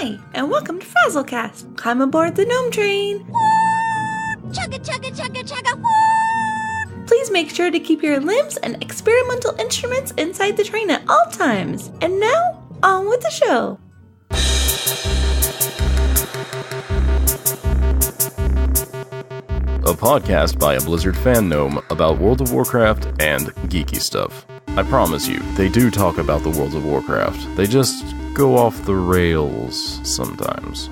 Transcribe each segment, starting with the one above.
Hi, and welcome to FrazlCast. Climb aboard the GNOME train. Chugga, chugga, chugga, chugga. Please make sure to keep your limbs and experimental instruments inside the train at all times. And now, on with the show. A podcast by a Blizzard fan gnome about World of Warcraft and geeky stuff. I promise you, they do talk about the World of Warcraft. They just go off the rails sometimes.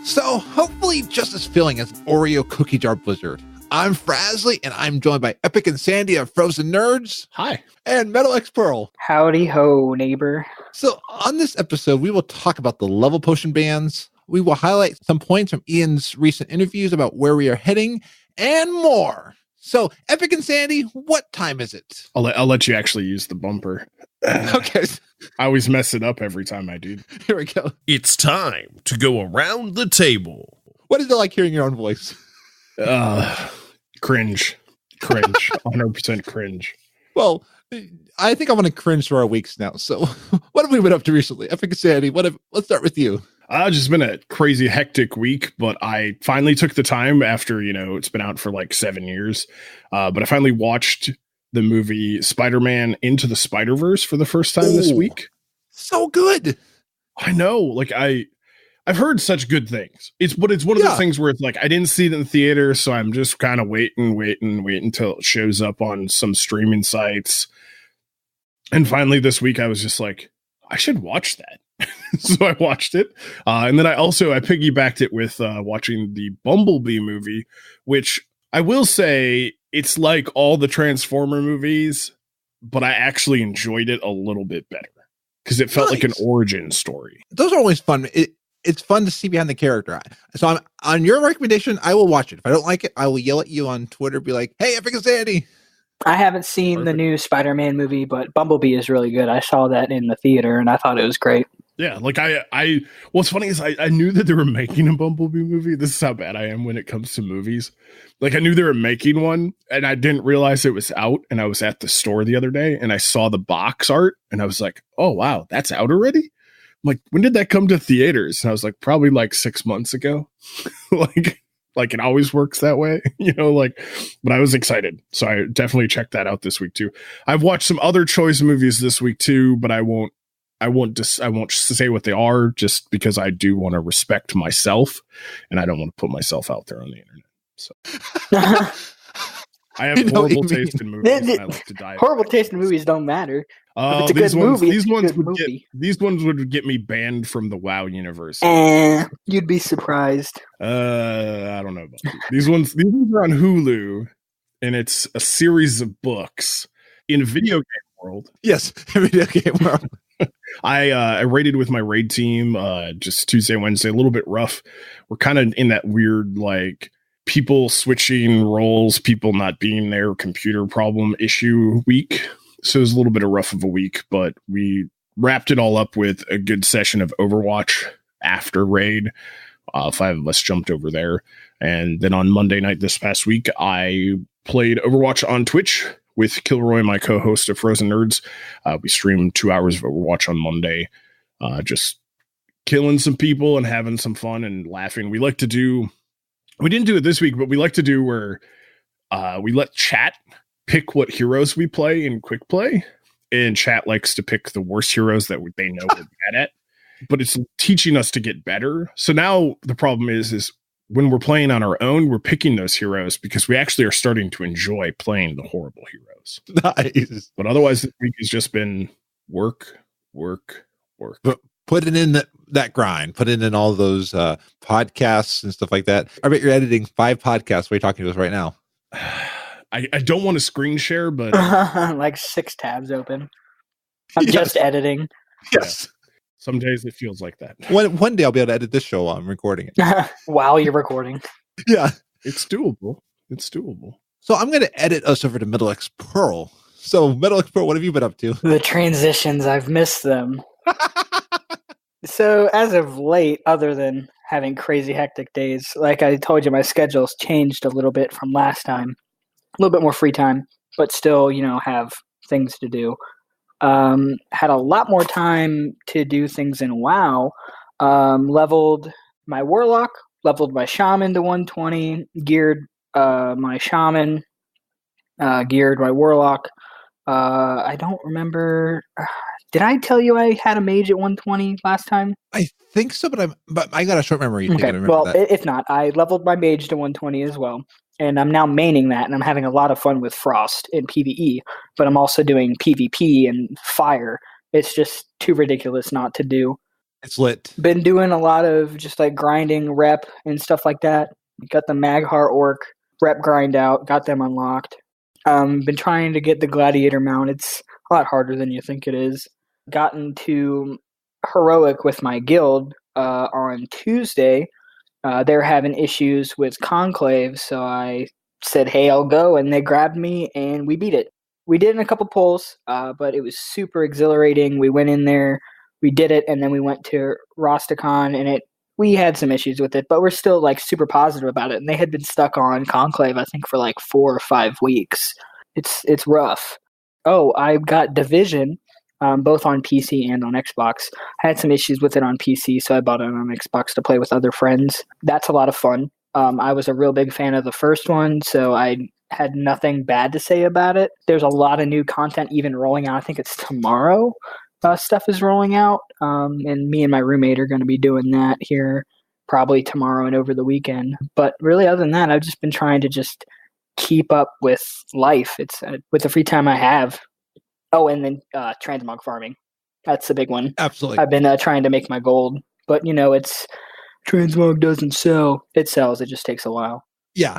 So, hopefully just as filling as Oreo cookie jar Blizzard. I'm Frazly, and I'm joined by Epicinsanity of Frozen Nerdz. Hi. And MetalXperl. Howdy ho, neighbor. So, on this episode, we will talk about the level potion bans. We will highlight some points from Ian's recent interviews about where we are heading, and more. So, Epicinsanity, what time is it? I'll let you actually use the bumper. Okay. I always mess it up every time I do. Here we go. It's time to go around the table. What is it like hearing your own voice? Cringe. 100% cringe. Well, I think I'm going to cringe for our weeks now. So, what have we been up to recently? Epicinsanity, let's start with you. Just been a crazy hectic week, but I finally took the time after, it's been out for like 7 years. But I finally watched the movie Spider-Man Into the Spider-Verse for the first time this week. So good. I know. Like I've heard such good things. It's one of those things where it's like, I didn't see it in the theater, so I'm just kind of waiting until it shows up on some streaming sites. And finally this week I was just like, I should watch that. So I watched it. And then I piggybacked it with watching the Bumblebee movie, which I will say it's like all the Transformer movies, but I actually enjoyed it a little bit better because it felt like an origin story. Those are always fun. It's fun to see behind the character. So I'm, on your recommendation, I will watch it. If I don't like it, I will yell at you on Twitter, be like, hey, Epicinsanity. I haven't seen the new Spider-Man movie, but Bumblebee is really good. I saw that in the theater, and I thought it was great. Yeah, like what's funny is I knew that they were making a Bumblebee movie. This is how bad I am when it comes to movies. Like I knew they were making one and I didn't realize it was out. And I was at the store the other day and I saw the box art and I was like, oh, wow, that's out already? I'm like, when did that come to theaters? And I was like, probably like 6 months ago. like it always works that way, but I was excited. So I definitely checked that out this week too. I've watched some other choice movies this week too, but I won't say what they are just because I do want to respect myself and I don't want to put myself out there on the internet. So I have horrible taste in movies. And I like to dive. Horrible taste in movies don't matter. Oh, it's a good movie. These ones would get me banned from the WoW universe. You'd be surprised. I don't know about these ones. These ones are on Hulu, and it's a series of books in video game world. Yes, video game world. I raided with my raid team just Tuesday, Wednesday, a little bit rough. We're kind of in that weird, like, people switching roles, people not being there, computer problem issue week. So it was a little bit of rough of a week, but we wrapped it all up with a good session of Overwatch after raid. 5 of us jumped over there. And then on Monday night this past week, I played Overwatch on Twitch with Kilroy, my co-host of Frozen Nerdz. We streamed 2 hours of Overwatch on Monday, just killing some people and having some fun and laughing. We didn't do it this week, but we like to do where we let chat pick what heroes we play in quick play, and chat likes to pick the worst heroes that they know we're bad at, but it's teaching us to get better. So now the problem is when we're playing on our own, we're picking those heroes because we actually are starting to enjoy playing the horrible heroes. Nice. But otherwise, this week has just been work. But put it in that grind. Put it in all those podcasts and stuff like that. I bet you're editing 5 podcasts while you're talking to us right now. I don't want to screen share, but like 6 tabs open. I'm just editing. Yes. Yeah. Some days it feels like that. One day I'll be able to edit this show while I'm recording it. While you're recording. Yeah. It's doable. So I'm going to edit us over to MetalXperl. So MetalXperl, what have you been up to? The transitions, I've missed them. So as of late, other than having crazy hectic days, like I told you, my schedule's changed a little bit from last time. A little bit more free time, but still, have things to do. Had a lot more time to do things in WoW. Leveled my Warlock, leveled my Shaman to 120, geared my Shaman, geared my Warlock. I don't remember. Did I tell you I had a mage at 120 last time? I think so, but I got a short memory. Okay, well, that. if not, I leveled my mage to 120 as well. And I'm now maining that, and I'm having a lot of fun with Frost in PvE, but I'm also doing PvP and Fire. It's just too ridiculous not to do. It's lit. Been doing a lot of just like grinding rep and stuff like that. Got the Maghar Orc rep grind out, got them unlocked. Been trying to get the Gladiator mount. It's a lot harder than you think it is. Gotten to Heroic with my guild on Tuesday. They're having issues with Conclave, so I said, hey, I'll go, and they grabbed me, and we beat it. We did in a couple polls, but it was super exhilarating. We went in there, we did it, and then we went to Rosticon, and we had some issues with it, but we're still like super positive about it. And they had been stuck on Conclave, I think, for like 4 or 5 weeks. It's rough. Oh, I got Division, both on PC and on Xbox. I had some issues with it on PC, so I bought it on Xbox to play with other friends. That's a lot of fun. I was a real big fan of the first one, so I had nothing bad to say about it. There's a lot of new content even rolling out. I think it's tomorrow. Stuff is rolling out, and me and my roommate are going to be doing that here probably tomorrow and over the weekend. But really, other than that, I've just been trying to just keep up with life. It's with the free time I have. Oh, and then transmog farming. That's the big one. Absolutely. I've been trying to make my gold, but it's transmog doesn't sell. It sells. It just takes a while. Yeah.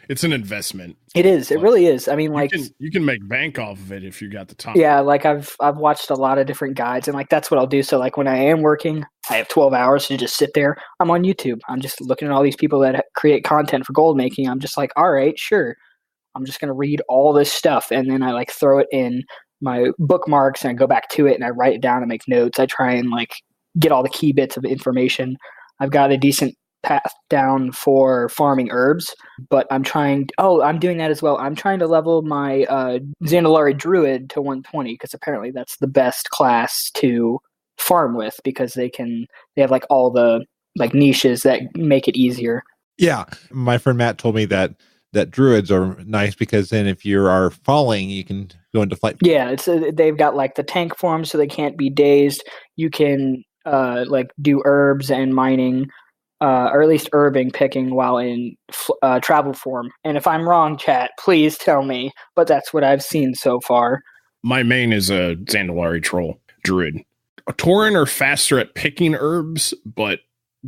It's an investment. It is. It really is. I mean, like you can make bank off of it if you got the time. Yeah, like I've watched a lot of different guides, and like that's what I'll do. So like when I am working, I have 12 hours to just sit there. I'm on YouTube. I'm just looking at all these people that create content for gold making. I'm just like, all right, sure. I'm just gonna read all this stuff, and then I like throw it in my bookmarks and I go back to it and I write it down and make notes. I try and like get all the key bits of information. I've got a decent path down for farming herbs, but I'm doing that as well. I'm trying to level my Zandalari Druid to 120 because apparently that's the best class to farm with because they have like all the like niches that make it easier. Yeah. My friend Matt told me that druids are nice because then if you are falling, you can go into flight. Yeah, they've got like the tank form so they can't be dazed. You can like do herbs and mining, or at least herbing, picking while in travel form. And if I'm wrong, chat, please tell me. But that's what I've seen so far. My main is a Zandalari Troll Druid. A Tauren are faster at picking herbs, but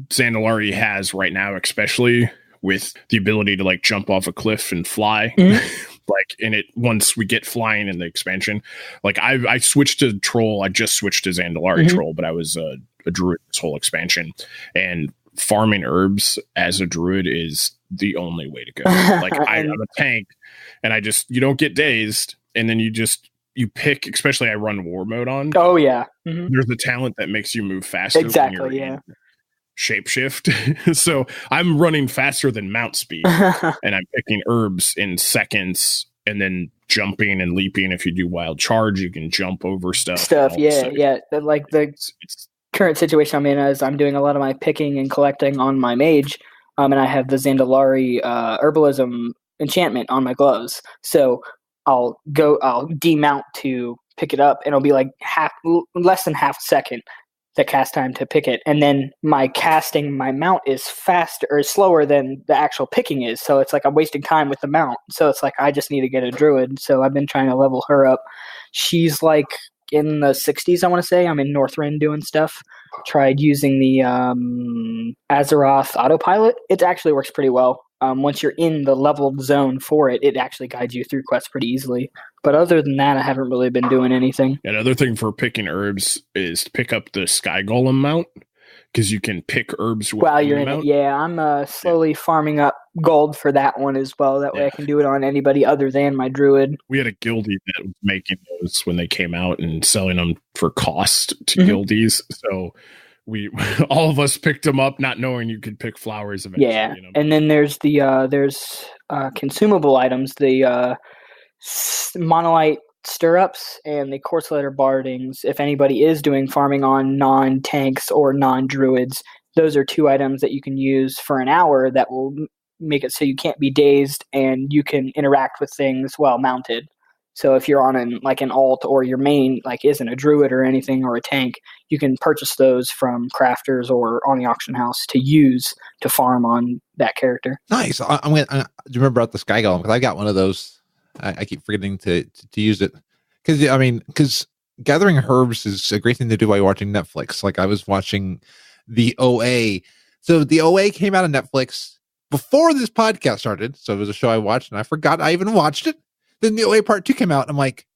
Zandalari has right now, especially with the ability to like jump off a cliff and fly. Mm-hmm. Like in it, once we get flying in the expansion, like I switched to Troll. I just switched to Zandalari Troll, but I was a Druid this whole expansion, and farming herbs as a Druid is the only way to go. Like I'm a tank, and you don't get dazed, and then you pick. Especially I run war mode on. Oh yeah, mm-hmm. There's a talent that makes you move faster. Exactly. Yeah. Shapeshift. So I'm running faster than mount speed and I'm picking herbs in seconds and then jumping and leaping. If you do wild charge, you can jump over stuff. Yeah. Like the current situation I'm in is I'm doing a lot of my picking and collecting on my mage. And I have the Zandalari herbalism enchantment on my gloves. So I'll demount to pick it up and it'll be like less than half a second the cast time to pick it, and then my mount is faster or slower than the actual picking is, so it's like I'm wasting time with the mount. So it's like I just need to get a druid. So I've been trying to level her up. She's like in the 60s, I want to say. I'm in Northrend doing stuff. Tried using the Azeroth autopilot. It actually works pretty well. Once you're in the leveled zone for it, it actually guides you through quests pretty easily. But other than that, I haven't really been doing anything. Another thing for picking herbs is to pick up the Sky Golem mount, because you can pick herbs while you're in it. Yeah, I'm slowly farming up gold for that one as well. That way I can do it on anybody other than my druid. We had a guildie that was making those when they came out and selling them for cost to guildies. So we all of us picked them up, not knowing you could pick flowers eventually. Yeah, and then there's the consumable items, the monolite stirrups and the quartz letter bardings. If anybody is doing farming on non-tanks or non-druids, those are 2 items that you can use for an hour that will make it so you can't be dazed and you can interact with things while mounted. So if you're on an alt or your main isn't a druid or anything or a tank, you can purchase those from crafters or on the auction house to use to farm on that character. Nice. I'm gonna do you remember about the Sky Golem, because I got one of those. I keep forgetting to use it because gathering herbs is a great thing to do while you're watching Netflix. Like I was watching the OA. So the OA came out on Netflix before this podcast started. So it was a show I watched and I forgot I even watched it. Then the OA part 2 came out. I'm like,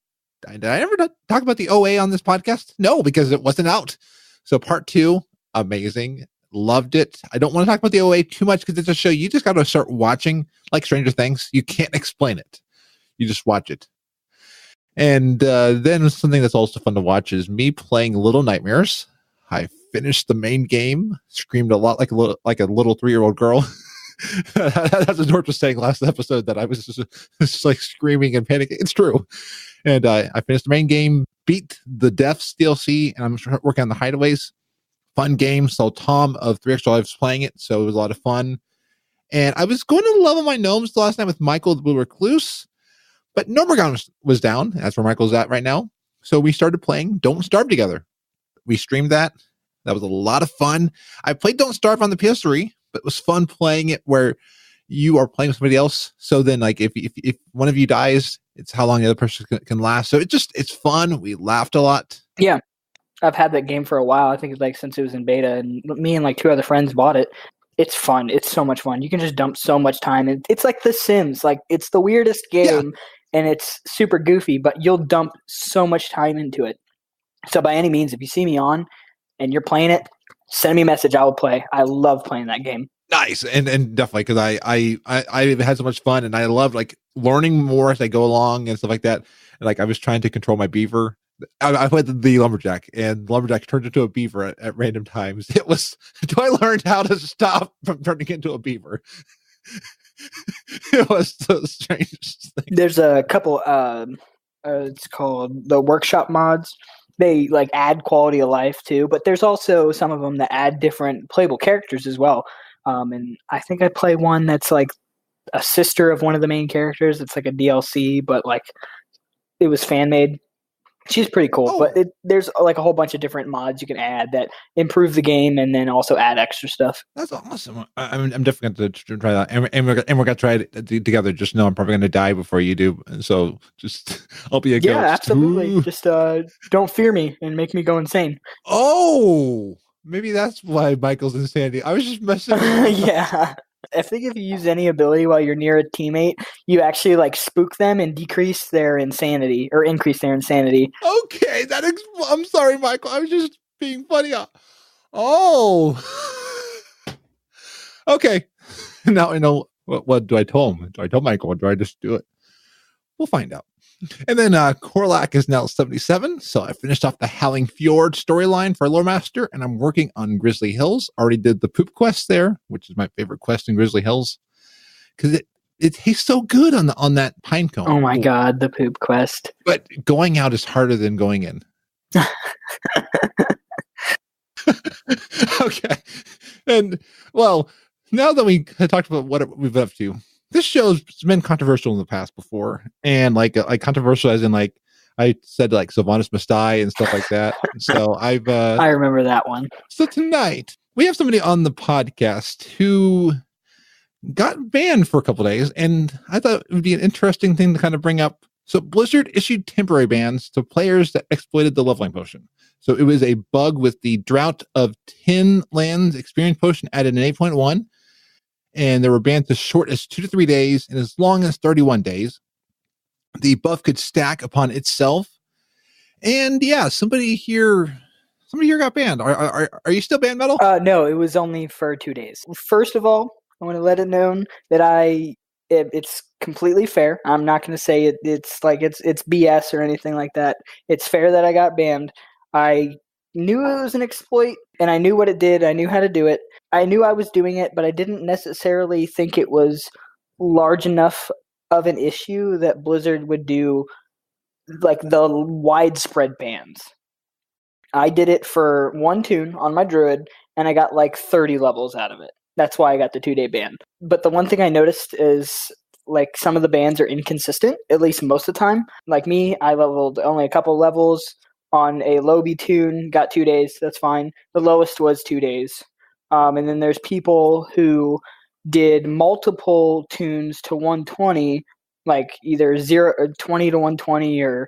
did I ever talk about the OA on this podcast? No, because it wasn't out. So part 2, amazing. Loved it. I don't want to talk about the OA too much because it's a show you just got to start watching, like Stranger Things. You can't explain it. You just watch it. And then something that's also fun to watch is me playing Little Nightmares. I finished the main game, screamed a lot like a little 3-year-old girl. That's what George was saying last episode, that I was just like screaming and panicking. It's true. And I finished the main game, beat the Deaths DLC, and I'm working on the Hideaways. Fun game. So Tom of 3 Extra Lives playing it, so it was a lot of fun. And I was going to level my gnomes last night with Michael the Blue Recluse, but Gnomergon was down. That's where Michael's at right now. So we started playing Don't Starve together. We streamed that. That was a lot of fun. I played Don't Starve on the PS3, but it was fun playing it where you are playing with somebody else. So then if one of you dies, it's how long the other person can last. So it's fun. We laughed a lot. Yeah. I've had that game for a while. I think it's since it was in beta, and me and 2 other friends bought it. It's fun. It's so much fun. You can just dump so much time. It's like The Sims. It's the weirdest game, and it's super goofy, but you'll dump so much time into it. So by any means, if you see me on and you're playing it, send me a message. I will play. I love playing that game. Nice. And definitely, because I had so much fun, and I loved learning more as I go along and stuff like that. And I was trying to control my beaver. I played the lumberjack, and lumberjack turned into a beaver at random times. It was, do I learn how to stop from turning into a beaver? It was the strangest thing. There's a couple, it's called the workshop mods. They add quality of life too, but there's also some of them that add different playable characters as well. And I think I play one that's a sister of one of the main characters. It's a DLC, but it was fan made. She's pretty cool, but there's a whole bunch of different mods you can add that improve the game and then also add extra stuff. That's awesome. I'm definitely going to try that, and we're going to try it together. Just know I'm probably going to die before you do, so just I'll be a ghost. Yeah, absolutely. Ooh. Just don't fear me and make me go insane. Oh, maybe that's why Michael's insanity. I was just messing. Yeah. I think if you use any ability while you're near a teammate, you actually spook them and decrease their insanity or increase their insanity. Okay, I'm sorry, Michael. I was just being funny. Oh, okay. Now I know. What do I tell him? Do I tell Michael, or do I just do it? We'll find out. And then Korlak is now 77, so I finished off the Howling Fjord storyline for Lore Master, and I'm working on Grizzly Hills. Already did the poop quest there, which is my favorite quest in Grizzly Hills, because it tastes so good on that pine cone. Oh my god, the poop quest! But going out is harder than going in. Okay, and well, now that we have talked about what we've been up to. This show's been controversial in the past before, and controversial as in I said Sylvanas must die and stuff like that. So I remember that one. So tonight we have somebody on the podcast who got banned for a couple of days, and I thought it would be an interesting thing to kind of bring up. So Blizzard issued temporary bans to players that exploited the leveling potion. So it was a bug with the Drought of 10 Lands experience potion added in 8.1. And there were bans as short as 2 to 3 days and as long as 31 days. The buff could stack upon itself. And yeah, somebody here got banned. Are you still banned, Metal? No, it was only for 2 days. First of all, I want to let it known that it's completely fair. I'm not going to say it's BS or anything like that. It's fair that I got banned. I knew it was an exploit, and I knew what it did. I knew how to do it. I knew I was doing it, but I didn't necessarily think it was large enough of an issue that Blizzard would do like the widespread bans. I did it for one tune on my druid, and I got like 30 levels out of it. That's why I got the 2-day ban. But the one thing I noticed is like some of the bans are inconsistent, at least most of the time. Like me, I leveled only a couple levels on a Lobby tune, got 2 days. That's fine. The lowest was 2 days. And then there's people who did multiple tunes to 120, like either 20 to 120 or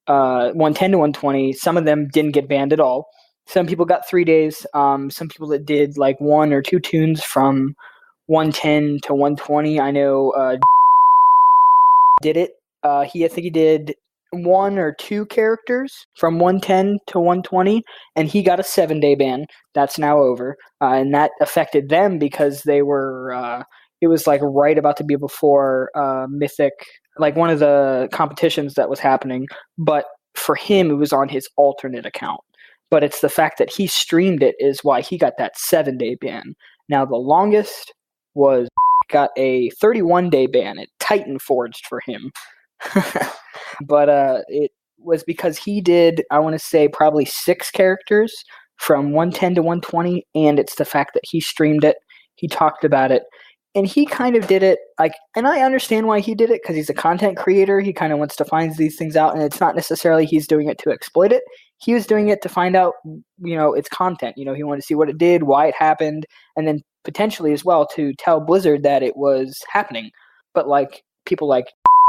110 to 120. Some of them didn't get banned at all. Some people got 3 days. Some people that did like 1 or 2 tunes from 110 to 120. I know did it. I think he did 1 or 2 characters from 110 to 120, and he got a 7-day ban. That's now over, and that affected them because they were. It was like right about to be before Mythic, like one of the competitions that was happening. But for him, it was on his alternate account. But it's the fact that he streamed it is why he got that 7-day ban. Now the longest was got a 31-day ban. It Titan forged for him. But it was because he did, I want to say, probably 6 characters from 110 to 120, and it's the fact that he streamed it, he talked about it, and he kind of did it like, and I understand why he did it because he's a content creator. He kind of wants to find these things out, and it's not necessarily he's doing it to exploit it. He was doing it to find out, its content. He wanted to see what it did, why it happened, and then potentially as well to tell Blizzard that it was happening. But like people like,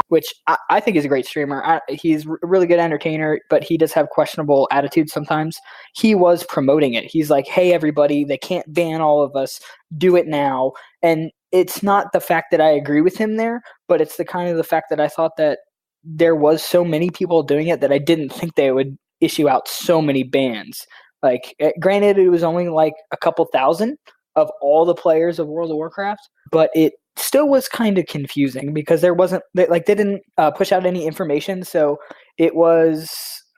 which I think is a great streamer. He's a really good entertainer, but he does have questionable attitudes sometimes. He was promoting it. He's like, hey, everybody, they can't ban all of us. Do it now. And it's not the fact that I agree with him there, but it's the kind of the fact that I thought that there was so many people doing it that I didn't think they would issue out so many bans. Like, granted, it was only like a couple thousand of all the players of World of Warcraft, but it still was kind of confusing because they didn't push out any information. So it was,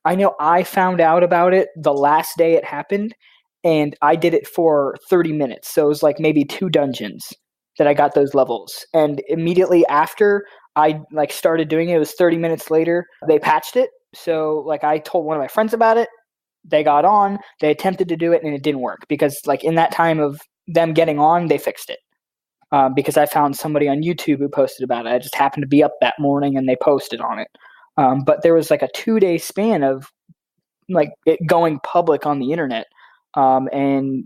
I know I found out about it the last day it happened, and I did it for 30 minutes. So it was like maybe 2 dungeons that I got those levels. And immediately after I started doing it, it was 30 minutes later, they patched it. So like I told one of my friends about it, they got on, they attempted to do it, and it didn't work because like in that time of them getting on, they fixed it. Because I found somebody on YouTube who posted about it. I just happened to be up that morning and they posted on it. But there was like a 2-day span of like it going public on the internet. And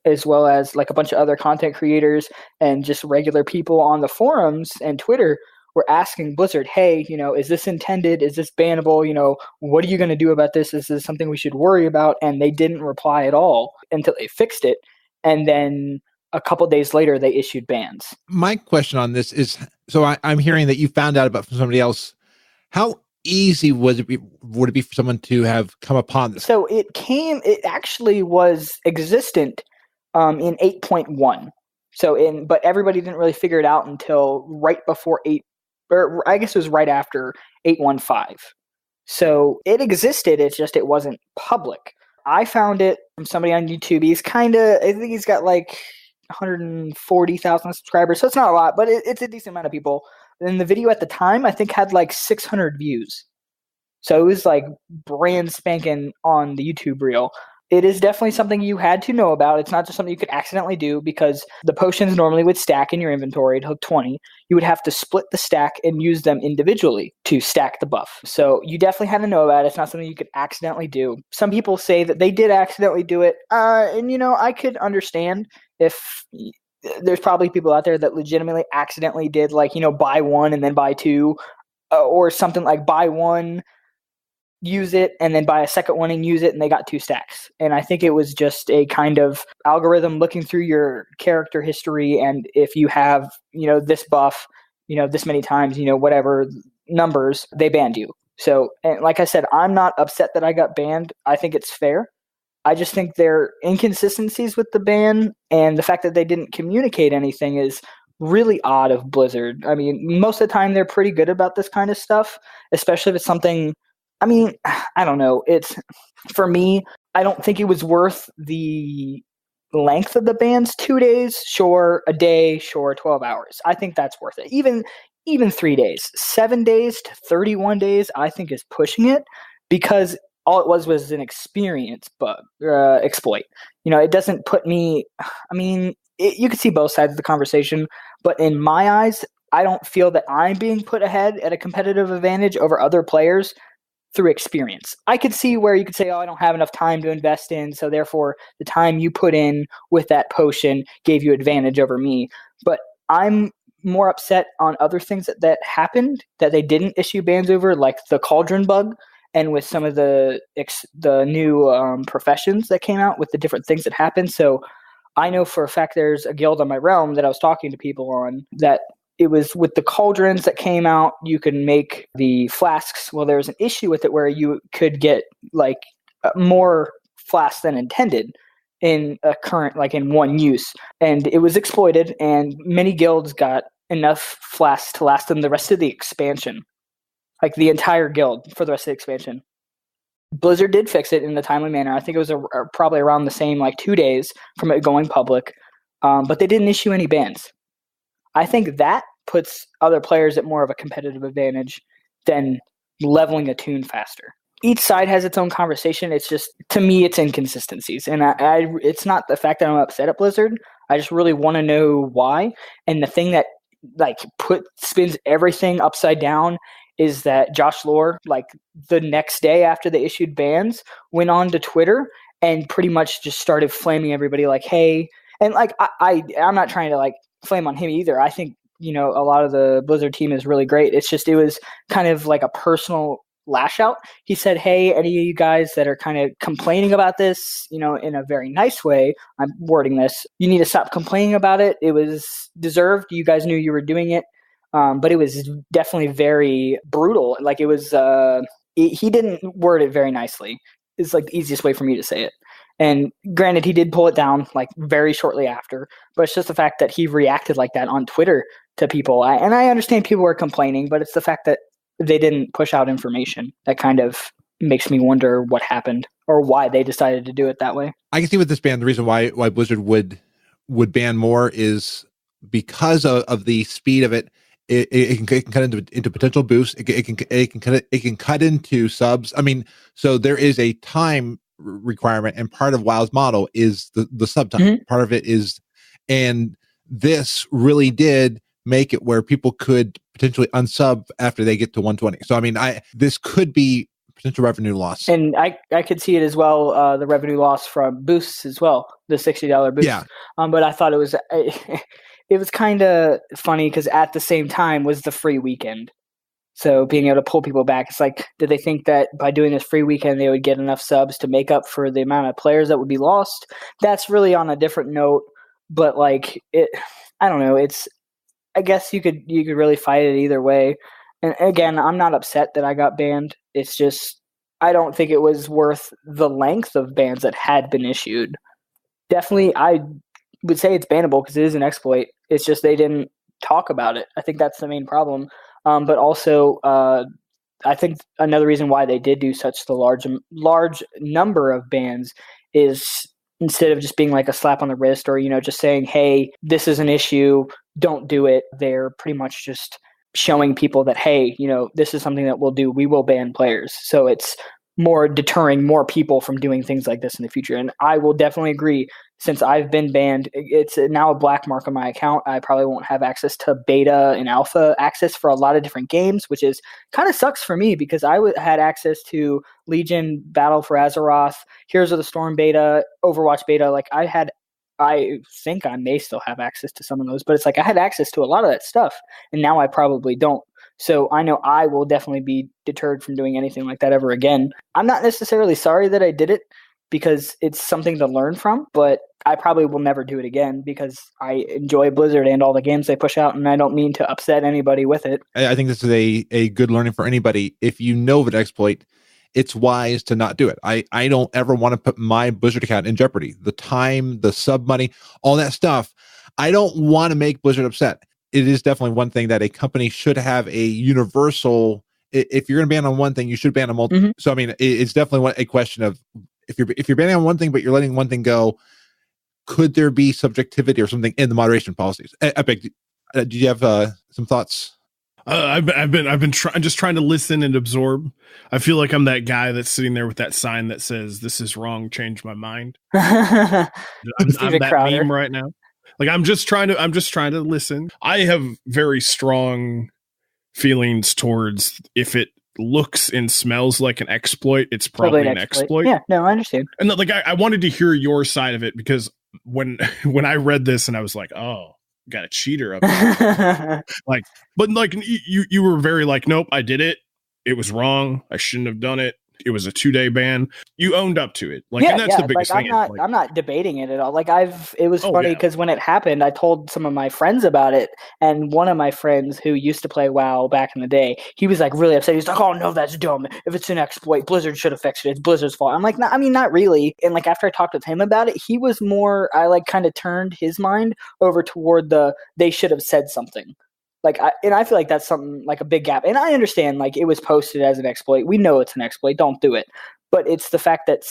as well as like a bunch of other content creators and just regular people on the forums and Twitter were asking Blizzard, hey, is this intended? Is this bannable? What are you going to do about this? Is this something we should worry about? And they didn't reply at all until they fixed it. And then a couple days later, they issued bans. My question on this is, so I'm hearing that you found out about from somebody else. How easy would it be for someone to have come upon this? So it actually was existent in 8.1. But everybody didn't really figure it out until right before 8, or I guess it was right after 8.15. So it existed, it's just it wasn't public. I found it from somebody on YouTube. I think he's got like 140,000 subscribers, so it's not a lot, but it's a decent amount of people. And the video at the time, I think, had like 600 views. So it was like brand spanking on the YouTube reel. It is definitely something you had to know about. It's not just something you could accidentally do because the potions normally would stack in your inventory to 20. You would have to split the stack and use them individually to stack the buff. So you definitely had to know about it. It's not something you could accidentally do. Some people say that they did accidentally do it. And I could understand if there's probably people out there that legitimately accidentally did buy 1 and then buy 2 or something like buy 1, use it, and then buy a second one and use it, and they got 2 stacks. And I think it was just a kind of algorithm looking through your character history, and if you have, this buff, this many times, whatever numbers, they banned you. So, and like I said, I'm not upset that I got banned. I think it's fair. I just think there are inconsistencies with the ban, and the fact that they didn't communicate anything is really odd of Blizzard. I mean, most of the time they're pretty good about this kind of stuff, especially if it's something, I don't know. For me, I don't think it was worth the length of the bans. 2 days, sure. A day, sure. 12 hours. I think that's worth it. Even even 3 days. 7 days to 31 days, I think, is pushing it, because all it was an experience bug, exploit. It doesn't put me, you can see both sides of the conversation, but in my eyes, I don't feel that I'm being put ahead at a competitive advantage over other players through experience. I could see where you could say, I don't have enough time to invest in, so therefore the time you put in with that potion gave you advantage over me. But I'm more upset on other things that happened that they didn't issue bans over, like the cauldron bug, and with some of the new professions that came out with the different things that happened. So I know for a fact there's a guild on my realm that I was talking to people on that it was with the cauldrons that came out, you could make the flasks. Well, there was an issue with it where you could get like more flasks than intended in a current, like in one use. And it was exploited, and many guilds got enough flasks to last them the rest of the expansion. Like the entire guild for the rest of the expansion. Blizzard did fix it in a timely manner. I think it was probably around the same, like 2 days from it going public. But they didn't issue any bans. I think that puts other players at more of a competitive advantage than leveling a tune faster. Each side has its own conversation. It's just, to me, it's inconsistencies. And it's not the fact that I'm upset at Blizzard. I just really want to know why. And the thing that spins everything upside down is that Josh Lore, like the next day after they issued bans, went on to Twitter and pretty much just started flaming everybody like, hey, and like I'm not trying to like flame on him either. I think, a lot of the Blizzard team is really great. It's just, it was kind of like a personal lash out. He said, hey, any of you guys that are kind of complaining about this, in a very nice way, I'm wording this, you need to stop complaining about it. It was deserved. You guys knew you were doing it. But it was definitely very brutal. Like it was, he didn't word it very nicely. It's like the easiest way for me to say it. And granted, he did pull it down like very shortly after, but it's just the fact that he reacted like that on Twitter to people. And I understand people were complaining, but it's the fact that they didn't push out information that kind of makes me wonder what happened or why they decided to do it that way. I can see with this ban, the reason why Blizzard would ban more is because of the speed of it. It can cut into potential boosts. It can cut into subs. I mean, so there is a time requirement, and part of WoW's model is the sub time. Mm-hmm. Part of it is, and this really did make it where people could potentially unsub after they get to 120. So I mean, this could be potential revenue loss, and I could see it as well. The revenue loss from boosts as well, the $60 boost. Yeah. But I thought it was. It was kind of funny because at the same time was the free weekend. So being able to pull people back, it's like, did they think that by doing this free weekend, they would get enough subs to make up for the amount of players that would be lost? That's really on a different note. But like I don't know. I guess you could really fight it either way. And again, I'm not upset that I got banned. It's just, I don't think it was worth the length of bans that had been issued. Definitely, I would say it's bannable because it is an exploit. It's just they didn't talk about it. I think that's the main problem. But also, I think another reason why they did do such the large number of bans is instead of just being like a slap on the wrist or, just saying, hey, this is an issue, don't do it. They're pretty much just showing people that, hey, this is something that we'll do. We will ban players. So it's more deterring more people from doing things like this in the future. And I will definitely agree, since I've been banned, it's now a black mark on my account. I probably won't have access to beta and alpha access for a lot of different games, which is kind of sucks for me because I had access to Legion, Battle for Azeroth, Heroes of the Storm beta, Overwatch beta. Like I think I may still have access to some of those, but it's like I had access to a lot of that stuff, and now I probably don't. So I know I will definitely be deterred from doing anything like that ever again. I'm not necessarily sorry that I did it because it's something to learn from, but I probably will never do it again because I enjoy Blizzard and all the games they push out, and I don't mean to upset anybody with it. I think this is a good learning for anybody. If you know of an exploit, it's wise to not do it. I don't ever want to put my Blizzard account in jeopardy. The time, the sub money, all that stuff. I don't want to make Blizzard upset. It is definitely one thing that a company should have a universal. If you're going to ban on one thing, you should ban on multiple. Mm-hmm. So I mean, it's definitely a question of if you're banning on one thing, but you're letting one thing go, could there be subjectivity or something in the moderation policies? Epic, do you have some thoughts? I've been just trying to listen and absorb. I feel like I'm that guy that's sitting there with that sign that says, "This is wrong. Change my mind." I'm that Crowder. meme right now. Like I'm just trying to listen. I have very strong feelings towards if it looks and smells like an exploit, it's probably an exploit. Yeah, no, I understand. And like I wanted to hear your side of it because when I read this and I was like, oh, got a cheater up there. But you were very like, nope, I did it. It was wrong. I shouldn't have done it. It was a 2-day ban. You owned up to it. And that's the biggest thing. I'm not debating it at all. It was funny because when it happened, I told some of my friends about it. And one of my friends who used to play WoW back in the day, he was like really upset. He was like, oh no, that's dumb. If it's an exploit, Blizzard should have fixed it. It's Blizzard's fault. I'm like, no, I mean, not really. And like, after I talked with him about it, he was more, I like kind of turned his mind over toward they should have said something. I feel like that's something like a big gap. And I understand, like, it was posted as an exploit. We know it's an exploit. Don't do it. But it's the fact that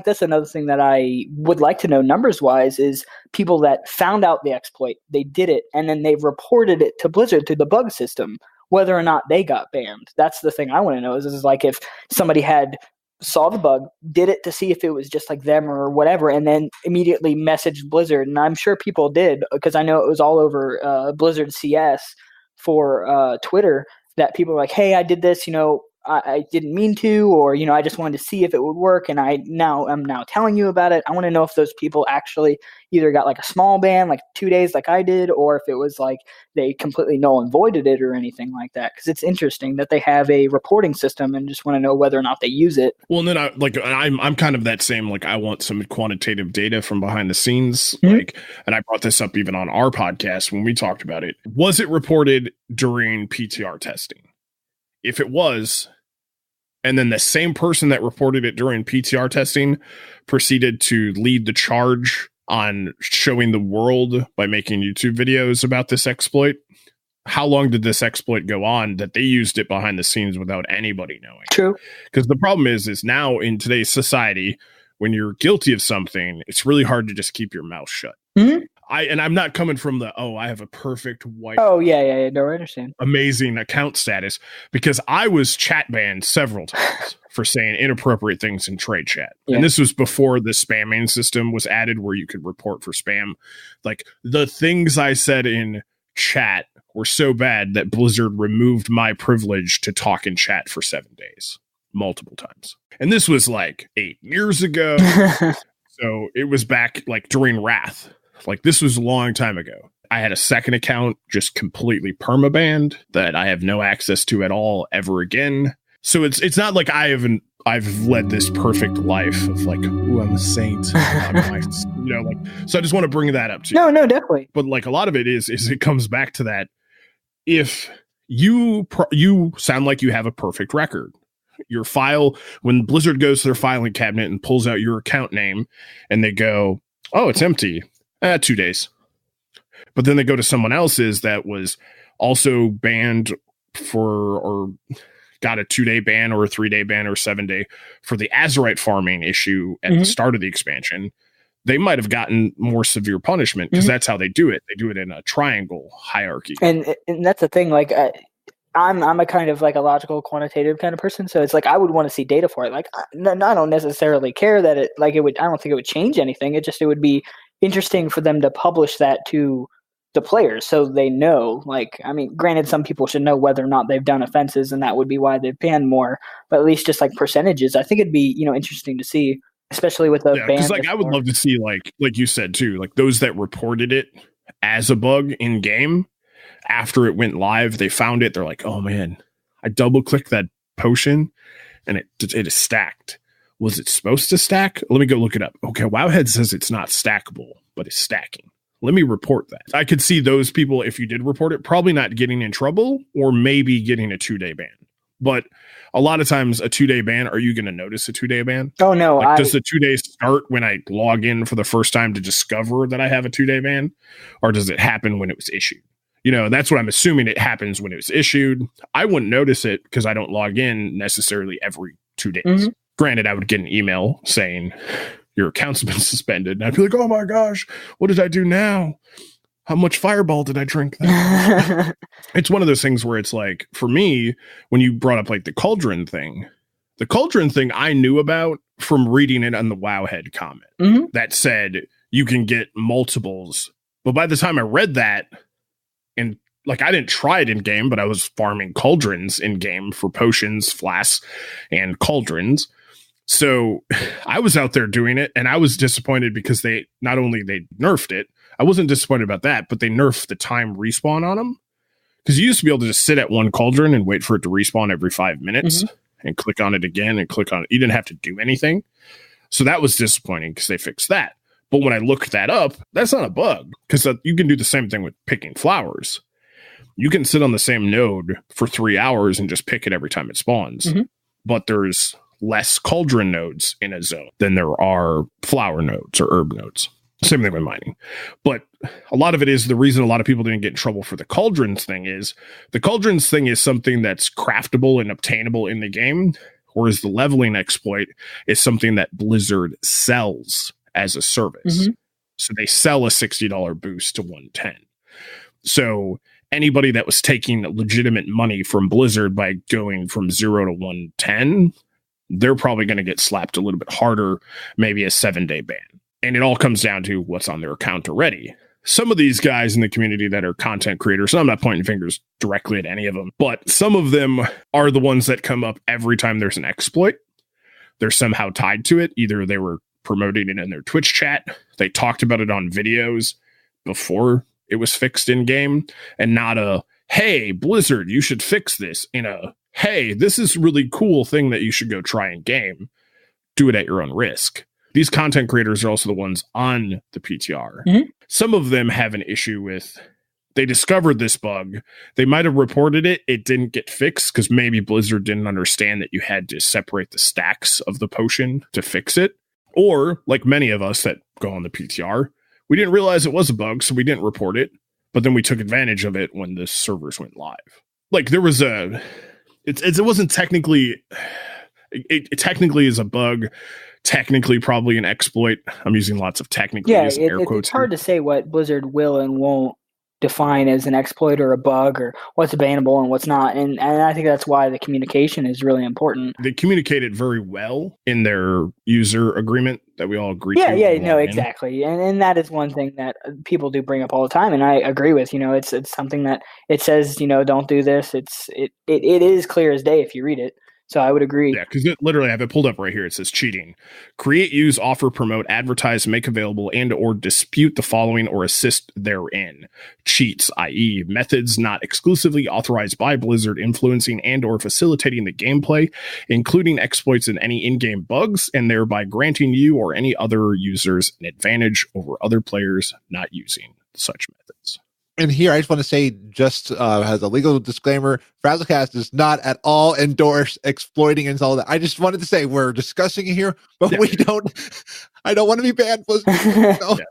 that's another thing that I would like to know numbers wise is people that found out the exploit, they did it, and then they reported it to Blizzard through the bug system, whether or not they got banned. That's the thing I want to know is like if somebody had saw the bug, did it to see if it was just like them or whatever, and then immediately messaged Blizzard. And I'm sure people did because I know it was all over Blizzard CS for Twitter that people were like, hey, I did this, I didn't mean to, or, I just wanted to see if it would work. And I'm now telling you about it. I want to know if those people actually either got like a small ban, like 2 days like I did, or if it was like they completely null and voided it or anything like that. Cause it's interesting that they have a reporting system and just want to know whether or not they use it. Well, and then I'm kind of that same, like I want some quantitative data from behind the scenes. Mm-hmm. And I brought this up even on our podcast when we talked about it. Was it reported during PTR testing? If it was, and then the same person that reported it during PTR testing proceeded to lead the charge on showing the world by making YouTube videos about this exploit, how long did this exploit go on that they used it behind the scenes without anybody knowing? True. Because the problem is now in today's society, when you're guilty of something, it's really hard to just keep your mouth shut. Mm-hmm. I'm not coming from I have a perfect white. Oh, yeah. No, I understand. Amazing account status, because I was chat banned several times for saying inappropriate things in trade chat. Yeah. And this was before the spamming system was added where you could report for spam. Like the things I said in chat were so bad that Blizzard removed my privilege to talk in chat for 7 days, multiple times. And this was like 8 years ago. So it was back like during Wrath. Like this was a long time ago. I had a second account just completely permabanned that I have no access to at all ever again. So it's not like I've led this perfect life of like, ooh, I'm a saint. So I just want to bring that up to you. No, definitely. But like a lot of it is it comes back to that. If you sound like you have a perfect record, your file, when Blizzard goes to their filing cabinet and pulls out your account name and they go, oh, it's empty. 2 days. But then they go to someone else's that was also banned or got a 2-day ban or a 3-day ban or 7-day for the Azerite farming issue at the start of the expansion. They might have gotten more severe punishment because that's how they do it. They do it in a triangle hierarchy. And that's the thing. Like I'm a kind of like a logical, quantitative kind of person. So it's like I would want to see data for it. Like I don't necessarily care that it would. I don't think it would change anything. It would be interesting for them to publish that to the players so they know. Like, I mean, granted, some people should know whether or not they've done offenses, and that would be why they've banned more. But at least just like percentages, I think it'd be interesting to see, especially with the ban. Because like I would love to see like you said too, like those that reported it as a bug in game after it went live, they found it. They're like, oh man, I double clicked that potion and it is stacked. Was it supposed to stack? Let me go look it up. Okay, Wowhead says it's not stackable, but it's stacking. Let me report that. I could see those people, if you did report it, probably not getting in trouble or maybe getting a 2-day ban. But a lot of times a 2-day ban, are you going to notice a 2-day ban? Oh, no. Does the 2 days start when I log in for the first time to discover that I have a 2-day ban? Or does it happen when it was issued? That's what I'm assuming. It happens when it was issued. I wouldn't notice it because I don't log in necessarily every 2 days. Mm-hmm. Granted, I would get an email saying your account's been suspended. And I'd be like, oh my gosh, what did I do now? how much Fireball did I drink? It's one of those things where it's like, for me, when you brought up like the cauldron thing I knew about from reading it on the Wowhead comment that said you can get multiples. But by the time I read that, and like I didn't try it in game, but I was farming cauldrons in game for potions, flasks, and cauldrons. So I was out there doing it, and I was disappointed because they nerfed it. I wasn't disappointed about that, but they nerfed the time respawn on them. Because you used to be able to just sit at one cauldron and wait for it to respawn every 5 minutes and click on it again and click on it. You didn't have to do anything. So that was disappointing because they fixed that. But when I looked that up, that's not a bug because you can do the same thing with picking flowers. You can sit on the same node for 3 hours and just pick it every time it spawns. But there's less cauldron nodes in a zone than there are flower nodes or herb nodes. Same thing with mining. But a lot of it is the reason a lot of people didn't get in trouble for the cauldrons thing is the cauldrons thing is something that's craftable and obtainable in the game, whereas the leveling exploit is something that Blizzard sells as a service. So they sell a $60 boost to 110. So anybody that was taking legitimate money from Blizzard by going from 0 to 110, they're probably going to get slapped a little bit harder, maybe a 7-day ban. And it all comes down to what's on their account already. Some of these guys in the community that are content creators, and I'm not pointing fingers directly at any of them, but some of them are the ones that come up every time there's an exploit. They're somehow tied to it. Either they were promoting it in their Twitch chat, they talked about it on videos before it was fixed in game, and not a, hey, Blizzard, you should fix this, in a, hey, this is a really cool thing that you should go try in game. Do it at your own risk. These content creators are also the ones on the PTR. Some of them have an issue with, they discovered this bug. They might have reported it. It didn't get fixed because maybe Blizzard didn't understand that you had to separate the stacks of the potion to fix it. Or, like many of us that go on the PTR, we didn't realize it was a bug, so we didn't report it. But then we took advantage of it when the servers went live. Like, there was a... It wasn't technically... It technically is a bug. Technically probably an exploit. I'm using lots of technically as air quotes. It's hard to say what Blizzard will and won't define as an exploit or a bug, or what's bannable and what's not. And I think that's why the communication is really important. They communicated very well in their user agreement that we all agree to. No, exactly. And that is one thing that people do bring up all the time, and I agree with. It's something that it says, don't do this. It is clear as day if you read it. So I would agree. Yeah, because literally I have it pulled up right here. It says cheating. Create, use, offer, promote, advertise, make available, and or dispute the following or assist therein. Cheats, i.e. methods not exclusively authorized by Blizzard influencing and or facilitating the gameplay, including exploits and any in-game bugs, and thereby granting you or any other users an advantage over other players not using such methods. And here, I just want to say, just as a legal disclaimer, FrazlCast does not at all endorse exploiting and all that. I just wanted to say we're discussing it here, but we don't. I don't want to be banned. No. Yeah.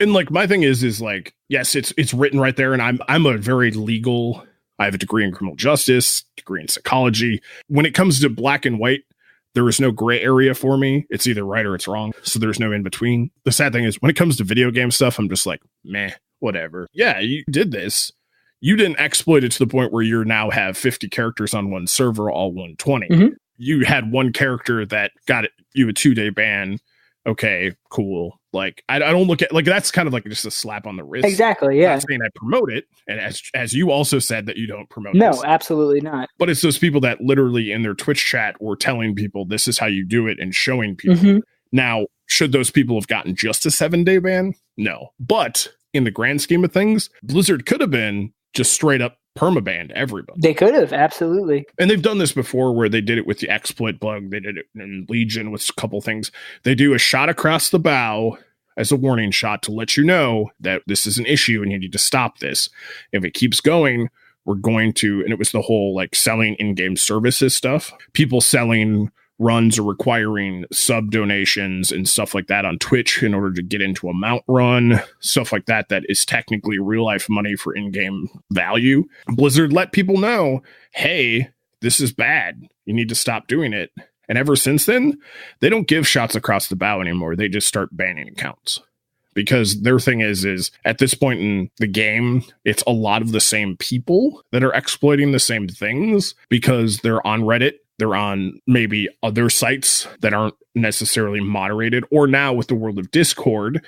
And like my thing is like, yes, it's written right there, and I'm a very legal. I have a degree in criminal justice, degree in psychology. When it comes to black and white, there is no gray area for me. It's either right or it's wrong. So there's no in between. The sad thing is when it comes to video game stuff, I'm just like, meh. Whatever. Yeah, you did this. You didn't exploit it to the point where you now have 50 characters on one server, all 120. You had one character that got you a 2-day ban. Okay, cool. Like, I don't look at, like, that's kind of like just a slap on the wrist. Exactly, yeah. I'm not saying I promote it. And as you also said that you don't promote No, this. absolutely not. But it's those people that literally in their Twitch chat were telling people this is how you do it and showing people. Now, should those people have gotten just a 7-day ban? No. But in the grand scheme of things, Blizzard could have been just straight up permabanned everybody. They could have, absolutely. And they've done this before where they did it with the exploit bug. They did it in Legion with a couple things. They do a shot across the bow as a warning shot to let you know that this is an issue and you need to stop this. If it keeps going, we're going to, and it was the whole like selling in-game services stuff. People selling runs or requiring sub donations and stuff like that on Twitch in order to get into a mount run, stuff like that is technically real life money for in-game value. Blizzard let people know, hey, this is bad. You need to stop doing it. And ever since then, they don't give shots across the bow anymore. They just start banning accounts because their thing is at this point in the game, it's a lot of the same people that are exploiting the same things because they're on Reddit. They're on maybe other sites that aren't necessarily moderated. Or now with the world of Discord,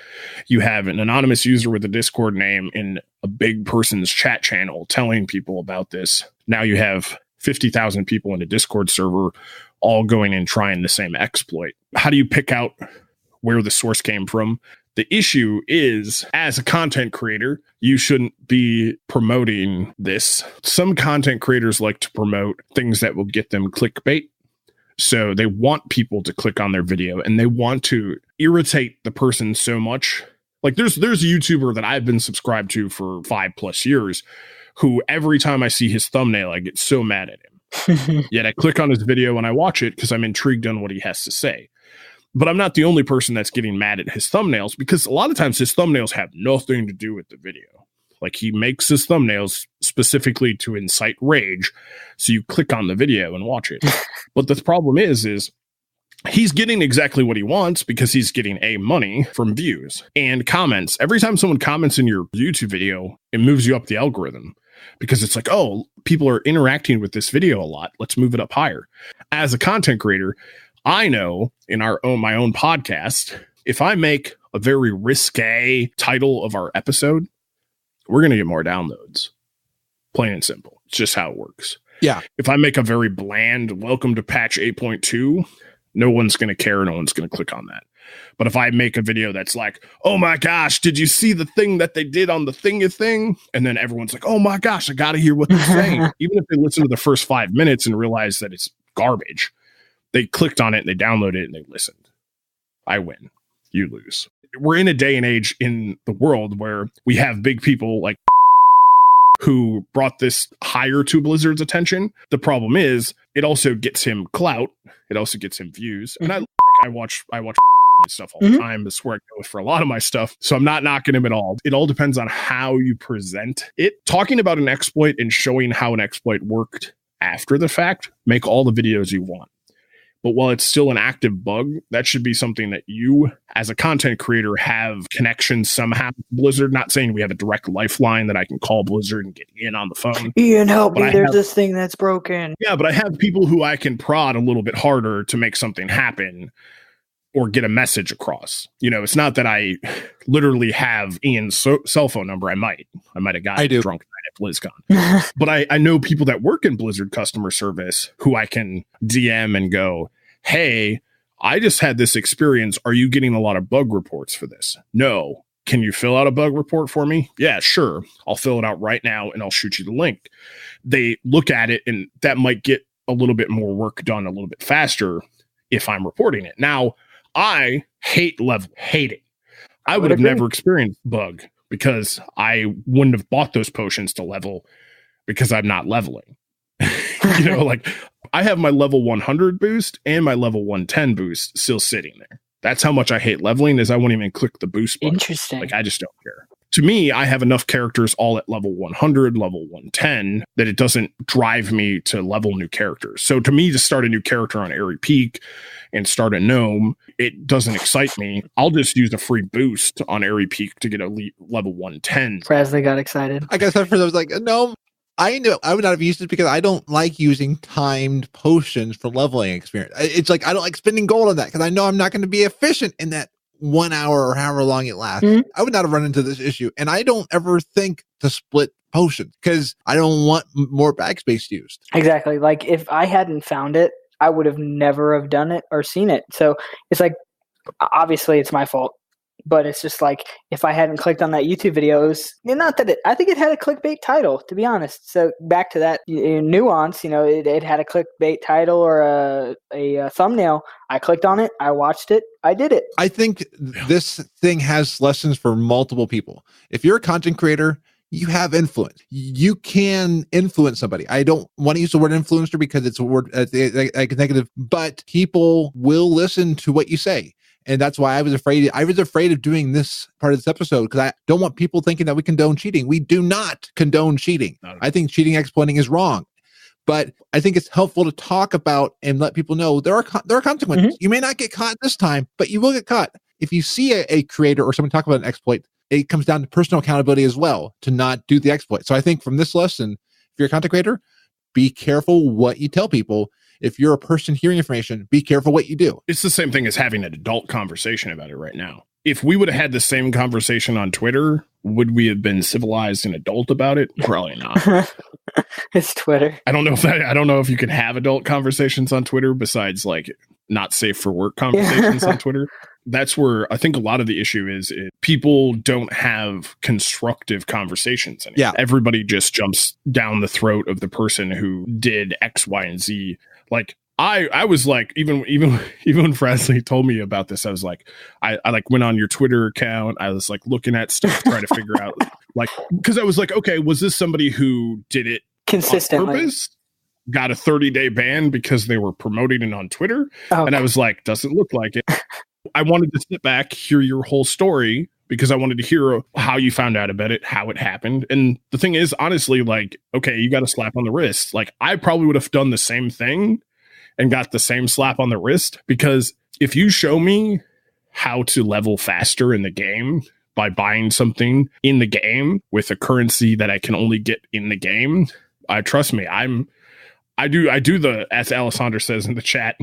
you have an anonymous user with a Discord name in a big person's chat channel telling people about this. Now you have 50,000 people in a Discord server all going and trying the same exploit. How do you pick out where the source came from? The issue is, as a content creator, you shouldn't be promoting this. Some content creators like to promote things that will get them clickbait. So they want people to click on their video and they want to irritate the person so much. Like there's a YouTuber that I've been subscribed to for 5+ years who every time I see his thumbnail, I get so mad at him. Yet I click on his video and I watch it because I'm intrigued on what he has to say. But I'm not the only person that's getting mad at his thumbnails, because a lot of times his thumbnails have nothing to do with the video. Like he makes his thumbnails specifically to incite rage. So you click on the video and watch it. But the problem is he's getting exactly what he wants because he's getting money from views and comments. Every time someone comments in your YouTube video, it moves you up the algorithm because it's like, oh, people are interacting with this video a lot. Let's move it up higher. As a content creator, I know in my own podcast, if I make a very risque title of our episode, we're going to get more downloads. Plain and simple. It's just how it works. Yeah. If I make a very bland welcome to patch 8.2, no one's going to care. No one's going to click on that. But if I make a video that's like, oh my gosh, did you see the thing that they did on the thing? And then everyone's like, oh my gosh, I got to hear what they're saying. Even if they listen to the first 5 minutes and realize that it's garbage, they clicked on it and they downloaded it and they listened. I win. You lose. We're in a day and age in the world where we have big people like who brought this higher to Blizzard's attention. The problem is it also gets him clout. It also gets him views. And I watch and stuff all the time. That's where it goes for a lot of my stuff. So I'm not knocking him at all. It all depends on how you present it. Talking about an exploit and showing how an exploit worked after the fact, make all the videos you want. But while it's still an active bug, that should be something that you, as a content creator, have connections somehow with Blizzard. Not saying we have a direct lifeline that I can call Blizzard and get in on the phone. Ian, help me. There's this thing that's broken. Yeah, but I have people who I can prod a little bit harder to make something happen or get a message across. You know, it's not that I literally have Ian's cell phone number. I might have gotten drunk at BlizzCon. But I know people that work in Blizzard customer service who I can DM and go, hey, I just had this experience. Are you getting a lot of bug reports for this? No. Can you fill out a bug report for me? Yeah, sure. I'll fill it out right now and I'll shoot you the link. They look at it and that might get a little bit more work done a little bit faster if I'm reporting it. Now, I hate it. I would have never experienced bug because I wouldn't have bought those potions to level because I'm not leveling. You know, like I have my level 100 boost and my level 110 boost still sitting there. That's how much I hate leveling is I won't even click the boost button. Interesting. Like I just don't care. To me, I have enough characters all at level 100, level 110, that it doesn't drive me to level new characters. So to me, to start a new character on Airy Peak and start a gnome, it doesn't excite me. I'll just use a free boost on Airy Peak to get elite level 110. Frasley got excited. I guess at first I was like, no, I knew I would not have used it because I don't like using timed potions for leveling experience. It's like I don't like spending gold on that because I know I'm not going to be efficient in that 1 hour or however long it lasts. I would not have run into this issue. And I don't ever think to split potions because I don't want more backspace used. Exactly. Like if I hadn't found it, I would have never have done it or seen it. So it's like, obviously it's my fault, but it's just like, if I hadn't clicked on that YouTube video, it was, not that I think it had a clickbait title, to be honest. So back to that nuance, it had a clickbait title or a thumbnail. I clicked on it. I watched it. I did it. I think this thing has lessons for multiple people. If you're a content creator, you have influence. You can influence somebody. I don't want to use the word influencer because it's a word like negative, but people will listen to what you say. And that's why I was afraid of doing this part of this episode because I don't want people thinking that we condone cheating. We do not condone cheating. I think cheating, exploiting is wrong. But I think it's helpful to talk about and let people know there are consequences. You may not get caught this time, but you will get caught. if you see a creator or someone talk about an exploit, it comes down to personal accountability as well to not do the exploit. So I think from this lesson, if you're a content creator, be careful what you tell people. If you're a person hearing information, be careful what you do. It's the same thing as having an adult conversation about it right now. If we would have had the same conversation on Twitter, would we have been civilized and adult about it? Probably not. It's Twitter. I don't know if you can have adult conversations on Twitter besides like not safe for work conversations on Twitter. That's where I think a lot of the issue is people don't have constructive conversations anymore. Yeah. Everybody just jumps down the throat of the person who did X, Y, and Z. Like I was like, even when Frazly told me about this, I was like, I like went on your Twitter account. I was like looking at stuff, trying to figure out like, because I was like, okay, was this somebody who did it consistently? On purpose? Got a 30-day ban because they were promoting it on Twitter. Oh, and I was like, doesn't look like it. I wanted to sit back, hear your whole story, because I wanted to hear how you found out about it, how it happened. And the thing is, honestly, like, okay, you got a slap on the wrist. Like, I probably would have done the same thing and got the same slap on the wrist, because if you show me how to level faster in the game by buying something in the game with a currency that I can only get in the game, trust me, I do the, as Alisaunder says in the chat,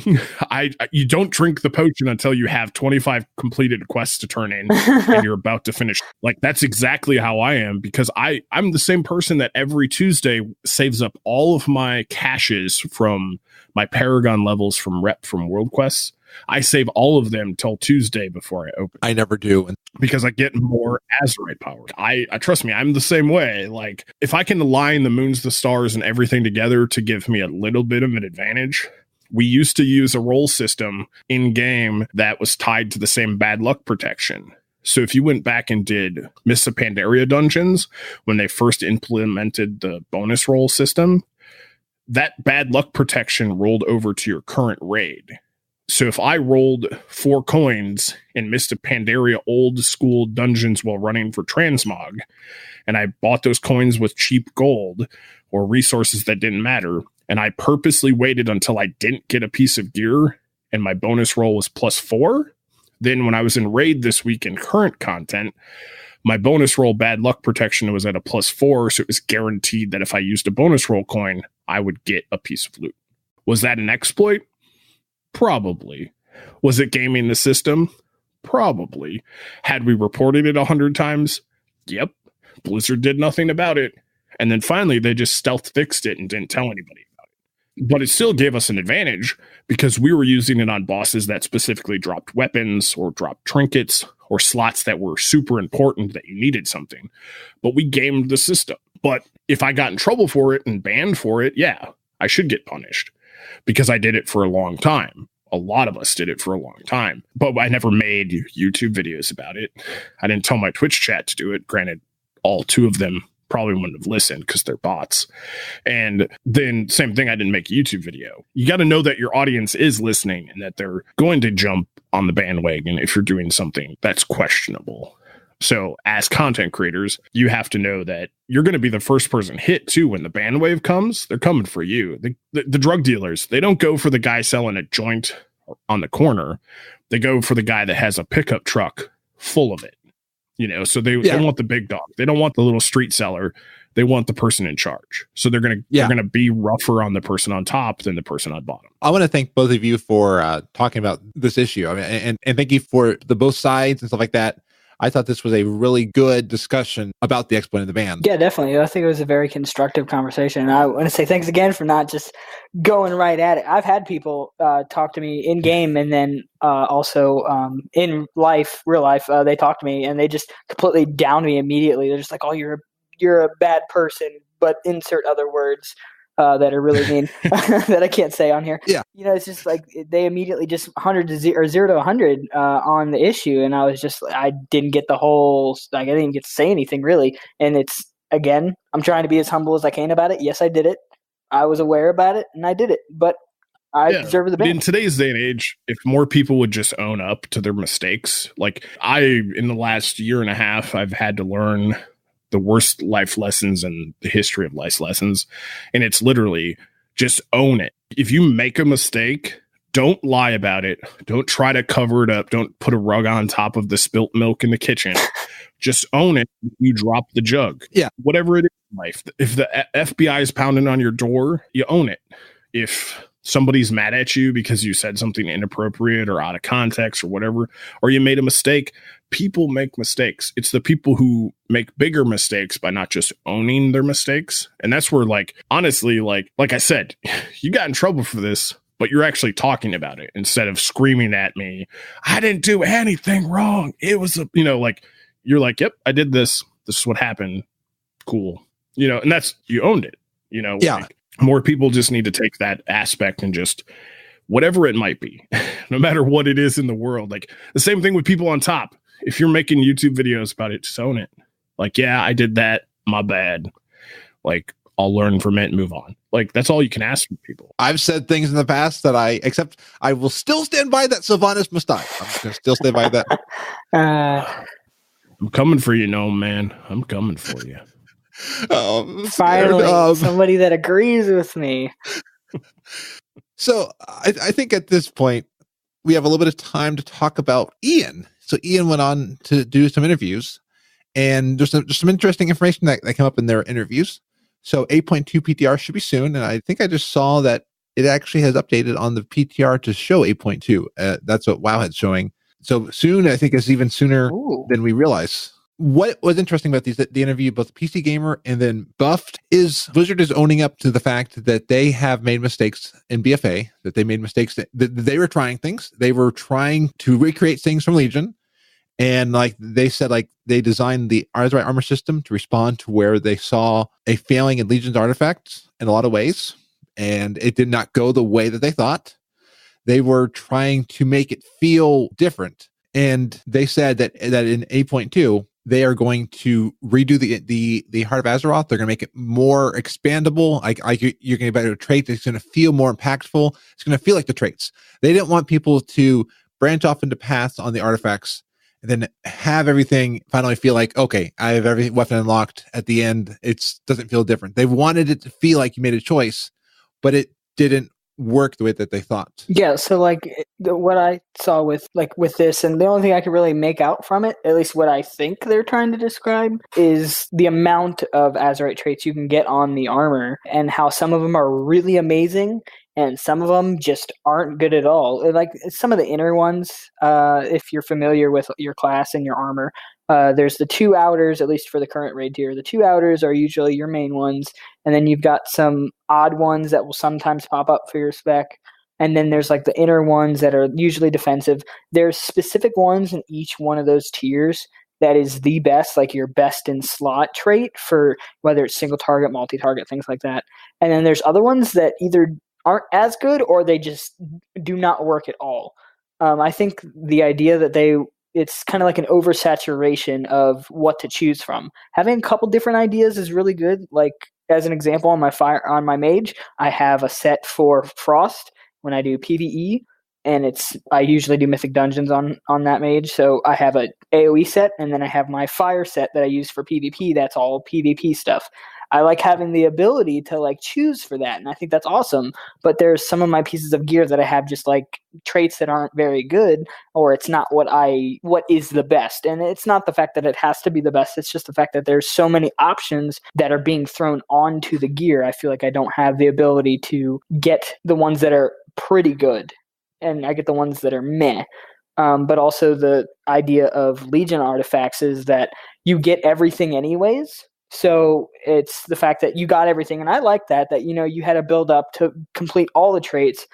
you don't drink the potion until you have 25 completed quests to turn in and you're about to finish. Like, that's exactly how I am, because I'm the same person that every Tuesday saves up all of my caches from my Paragon levels from World Quests. I save all of them till Tuesday before I open. I never do. Because I get more Azerite power. I trust me, I'm the same way. Like, if I can align the moons, the stars, and everything together to give me a little bit of an advantage. We used to use a roll system in game that was tied to the same bad luck protection. So if you went back and did Mists of Pandaria dungeons, when they first implemented the bonus roll system, that bad luck protection rolled over to your current raid. So if I rolled 4 coins in Mists of Pandaria old school dungeons while running for Transmog, and I bought those coins with cheap gold or resources that didn't matter, and I purposely waited until I didn't get a piece of gear and my bonus roll was +4, then when I was in raid this week in current content, my bonus roll bad luck protection was at a +4, so it was guaranteed that if I used a bonus roll coin, I would get a piece of loot. Was that an exploit? Probably. Was it gaming the system? Probably. Had we reported it 100 times? Yep. Blizzard did nothing about it. And then finally, they just stealth fixed it and didn't tell anybody about it. But it still gave us an advantage because we were using it on bosses that specifically dropped weapons or dropped trinkets or slots that were super important that you needed something. But we gamed the system. But if I got in trouble for it and banned for it, yeah, I should get punished because I did it for a long time. A lot of us did it for a long time, but I never made YouTube videos about it. I didn't tell my Twitch chat to do it. Granted, all 2 of them probably wouldn't have listened because they're bots. And then same thing, I didn't make a YouTube video. You got to know that your audience is listening and that they're going to jump on the bandwagon if you're doing something that's questionable. So as content creators, you have to know that you're going to be the first person hit too. When the ban wave comes, they're coming for you. The drug dealers, they don't go for the guy selling a joint on the corner. They go for the guy that has a pickup truck full of it. You know, so they want the big dog. They don't want the little street seller. They want the person in charge. So they're going to be rougher on the person on top than the person on bottom. I want to thank both of you for talking about this issue. I mean, and thank you for the both sides and stuff like that. I thought this was a really good discussion about the exploit of the ban. Yeah, definitely. I think it was a very constructive conversation. And I want to say thanks again for not just going right at it. I've had people talk to me in game and then also in life, real life, they talk to me and they just completely down me immediately. They're just like, oh, you're a bad person, but insert other words that are really mean that I can't say on here. Yeah. You know, it's just like they immediately just 100 to 0 or 0 to 100 on the issue. And I was just, I didn't get the whole, like, I didn't get to say anything really. And it's, again, I'm trying to be as humble as I can about it. Yes, I did it. I was aware about it and I did it, but I deserve the ban. In today's day and age, if more people would just own up to their mistakes, like in the last year and a half, I've had to learn the worst life lessons in the history of life lessons. And it's literally just own it. If you make a mistake, don't lie about it. Don't try to cover it up. Don't put a rug on top of the spilt milk in the kitchen. Just own it. You drop the jug. Yeah. Whatever it is in life. If the FBI is pounding on your door, you own it. If somebody's mad at you because you said something inappropriate or out of context or whatever, or you made a mistake, people make mistakes. It's the people who make bigger mistakes by not just owning their mistakes. And that's where, like, honestly, like I said, you got in trouble for this, but you're actually talking about it instead of screaming at me. I didn't do anything wrong. It was like, you're like, yep, I did this. This is what happened. Cool. And that's, you owned it, Yeah. Like, more people just need to take that aspect and just whatever it might be, no matter what it is in the world. Like the same thing with people on top. If you're making YouTube videos about it, just own it. Like, yeah, I did that. My bad. Like, I'll learn from it and move on. Like, that's all you can ask from people. I've said things in the past that I will still stand by that Sylvanas must die. I'm going to still stand by that. I'm coming for you, Gnome, man. I'm coming for you. Finally, somebody that agrees with me. So I think at this point, we have a little bit of time to talk about Ian. So Ian went on to do some interviews, and there's some interesting information that came up in their interviews. So 8.2 PTR should be soon, and I think I just saw that it actually has updated on the PTR to show 8.2. That's what WoW had showing. So soon, I think it's even sooner than we realize. What was interesting about the interview, both PC Gamer and then Buffed, is Blizzard is owning up to the fact that they have made mistakes in BFA, that they made mistakes, that they were trying things. They were trying to recreate things from Legion. And like they said, like they designed the Azerite armor system to respond to where they saw a failing in Legion's artifacts in a lot of ways. And it did not go the way that they thought. They were trying to make it feel different. And they said that in 8.2, they are going to redo the Heart of Azeroth. They're going to make it more expandable. You're going to get a trait that's going to feel more impactful. It's going to feel like the traits. They didn't want people to branch off into paths on the artifacts and then have everything finally feel like, okay, I have every weapon unlocked at the end. It doesn't feel different. They wanted it to feel like you made a choice, but it didn't work the way that they thought. Yeah, so like what I saw with this, and the only thing I could really make out from it, at least what I think they're trying to describe, is the amount of Azerite traits you can get on the armor and how some of them are really amazing and some of them just aren't good at all. Like some of the inner ones, if you're familiar with your class and your armor, there's the 2 outers, at least for the current raid tier. The 2 outers are usually your main ones, and then you've got some odd ones that will sometimes pop up for your spec. And then there's like the inner ones that are usually defensive. There's specific ones in each one of those tiers that is the best, like your best in slot trait for whether it's single target, multi-target, things like that. And then there's other ones that either aren't as good or they just do not work at all. I think the idea that it's kind of like an oversaturation of what to choose from. Having a couple different ideas is really good. Like as an example, on my mage, I have a set for Frost when I do PvE, and I usually do Mythic Dungeons on that mage. So I have a AoE set, and then I have my fire set that I use for PvP. That's all PvP stuff. I like having the ability to like choose for that, and I think that's awesome. But there's some of my pieces of gear that I have just like traits that aren't very good, or it's not what is the best. And it's not the fact that it has to be the best, it's just the fact that there's so many options that are being thrown onto the gear. I feel like I don't have the ability to get the ones that are pretty good, and I get the ones that are meh. But also the idea of Legion artifacts is that you get everything anyways. So it's the fact that you got everything, and I like that you had to build up to complete all the traits,